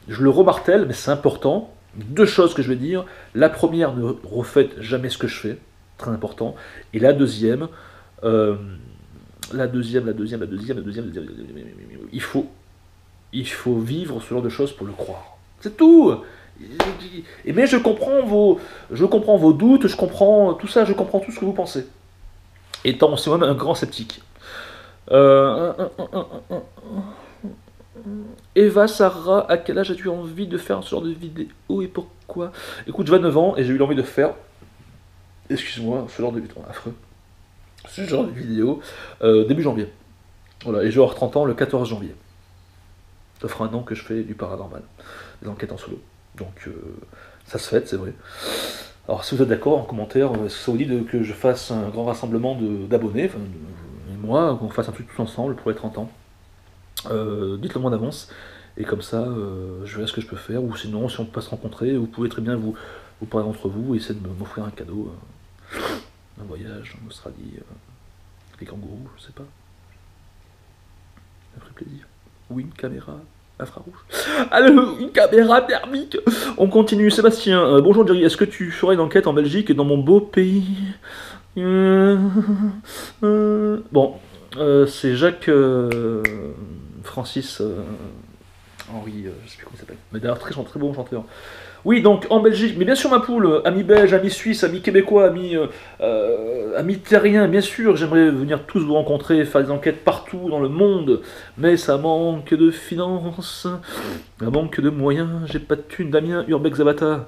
le remartèle, mais c'est important. Deux choses que je vais dire. La première, ne refaites jamais ce que je fais, très important. Et la deuxième, il faut vivre ce genre de choses pour le croire. C'est tout. Mais je comprends vos doutes, je comprends tout ça, je comprends tout ce que vous pensez. Étant aussi moi-même un grand sceptique. Eva, Sarah, à quel âge as-tu envie de faire ce genre de vidéo et pourquoi? Écoute, j'ai 29 ans et j'ai eu l'envie de faire, excuse-moi, ce genre de vidéo, affreux, ce genre de vidéo début janvier. Voilà, et je vais avoir 30 ans le 14 janvier. Ça fera un an que je fais du paranormal, des enquêtes en solo. Donc ça se fête, c'est vrai. Alors si vous êtes d'accord, en commentaire, est-ce que ça vous dit que je fasse un grand rassemblement d'abonnés, enfin, et moi, qu'on fasse un truc tous ensemble pour les 30 ans? Dites-le moi d'avance, et comme ça je verrai ce que je peux faire, ou sinon si on peut pas se rencontrer, vous pouvez très bien vous parler entre vous et essayer de m'offrir un cadeau, un voyage en Australie, les kangourous, je sais pas, ça ferait plaisir, ou une caméra infrarouge. Alors, une caméra thermique. On continue. Sébastien, bonjour Jerry, est-ce que tu ferais une enquête en Belgique, dans mon beau pays? Bon, c'est Jacques Francis Henri, je sais plus comment il s'appelle, mais d'ailleurs très bon chanteur. Oui, donc en Belgique, mais bien sûr ma poule, amis belges, amis suisses, amis québécois, amis terriens, bien sûr, j'aimerais venir tous vous rencontrer, faire des enquêtes partout dans le monde, mais ça manque de finances, ça manque de moyens, j'ai pas de thunes. Damien Urbex Zabata.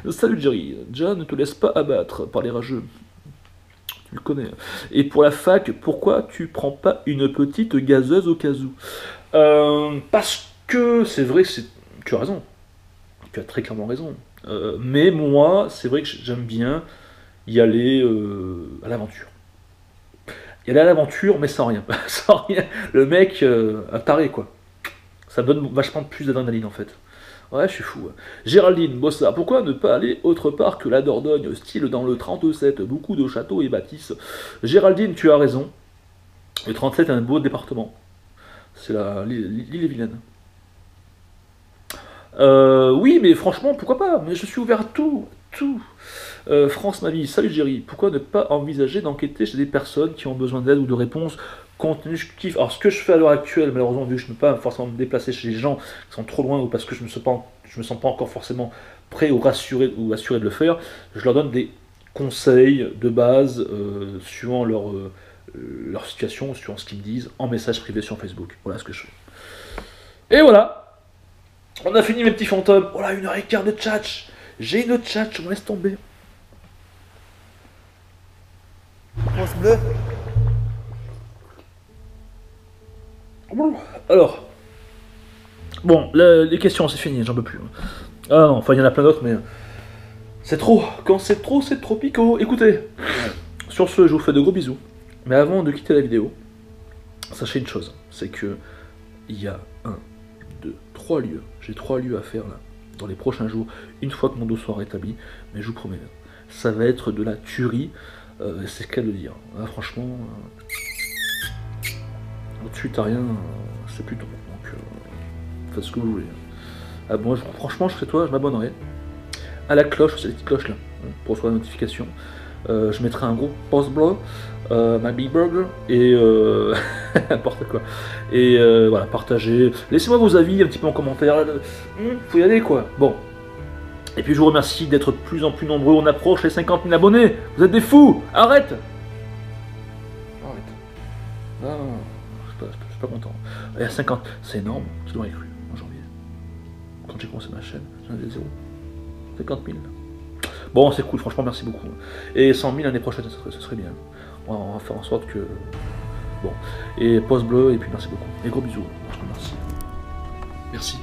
Salut Jerry, Déjà ne te laisse pas abattre par les rageux. Tu le connais. Et pour la fac, pourquoi tu prends pas une petite gazeuse au cas où? Parce que c'est vrai que tu as raison. Tu as très clairement raison. Mais moi, c'est vrai que j'aime bien y aller à l'aventure. Y aller à l'aventure, mais sans rien. Sans rien. Le mec, un taré, quoi. Ça me donne vachement plus d'adrénaline, en fait. Ouais, je suis fou. Ouais. Géraldine Bossa, pourquoi ne pas aller autre part que la Dordogne, style dans le 37, beaucoup de châteaux et bâtisses? Géraldine, tu as raison. Le 37 est un beau département. C'est l'île-et-Vilaine. Oui, mais franchement, pourquoi pas? Mais je suis ouvert à tout, tout. France ma vie, salut Jerry, pourquoi ne pas envisager d'enquêter chez des personnes qui ont besoin d'aide ou de réponses compte tenu je kiffe. Alors ce que je fais à l'heure actuelle, malheureusement, vu que je ne peux pas forcément me déplacer chez les gens qui sont trop loin ou parce que je ne me sens pas encore forcément prêt ou rassuré ou assuré de le faire, je leur donne des conseils de base suivant leur situation, suivant ce qu'ils me disent, en message privé sur Facebook. Voilà ce que je fais. Et voilà, on a fini mes petits fantômes. Oh là, 1h15 de chat. J'ai une chat, je me laisse tomber. Pouce bleu. Alors, bon, les questions, c'est fini, j'en peux plus. Ah non, enfin, il y en a plein d'autres, mais c'est trop. Quand c'est trop pico. Écoutez, sur ce, je vous fais de gros bisous. Mais avant de quitter la vidéo, sachez une chose, c'est que il y a 1, 2, 3 lieux. J'ai 3 lieux à faire là, dans les prochains jours, une fois que mon dos sera rétabli. Mais je vous promets, ça va être de la tuerie. C'est ce qu'à le dire. Là, franchement, au-dessus t'as rien, c'est plus ton. Donc, faites ce que vous voulez. Ah, moi, franchement, je serais toi, je m'abonnerais. À la cloche, c'est les petites cloches là, pour recevoir la notification. Je mettrai un gros post bleu, ma Big Burger, et n'importe quoi. Et voilà, partagez. Laissez-moi vos avis un petit peu en commentaire. Faut y aller quoi. Bon. Et puis je vous remercie d'être de plus en plus nombreux. On approche les 50 000 abonnés. Vous êtes des fous. Arrête. Arrête. Non, je suis pas content. Il y a 50. C'est énorme. Je l'aurais cru en janvier. Quand j'ai commencé ma chaîne, j'en avais 0. 50 000. Bon, c'est cool. Franchement, merci beaucoup. Et 100 000 l'année prochaine, ce serait bien. On va faire en sorte que... Bon. Et post bleu. Et puis merci beaucoup. Et gros bisous. Franchement, merci. Merci.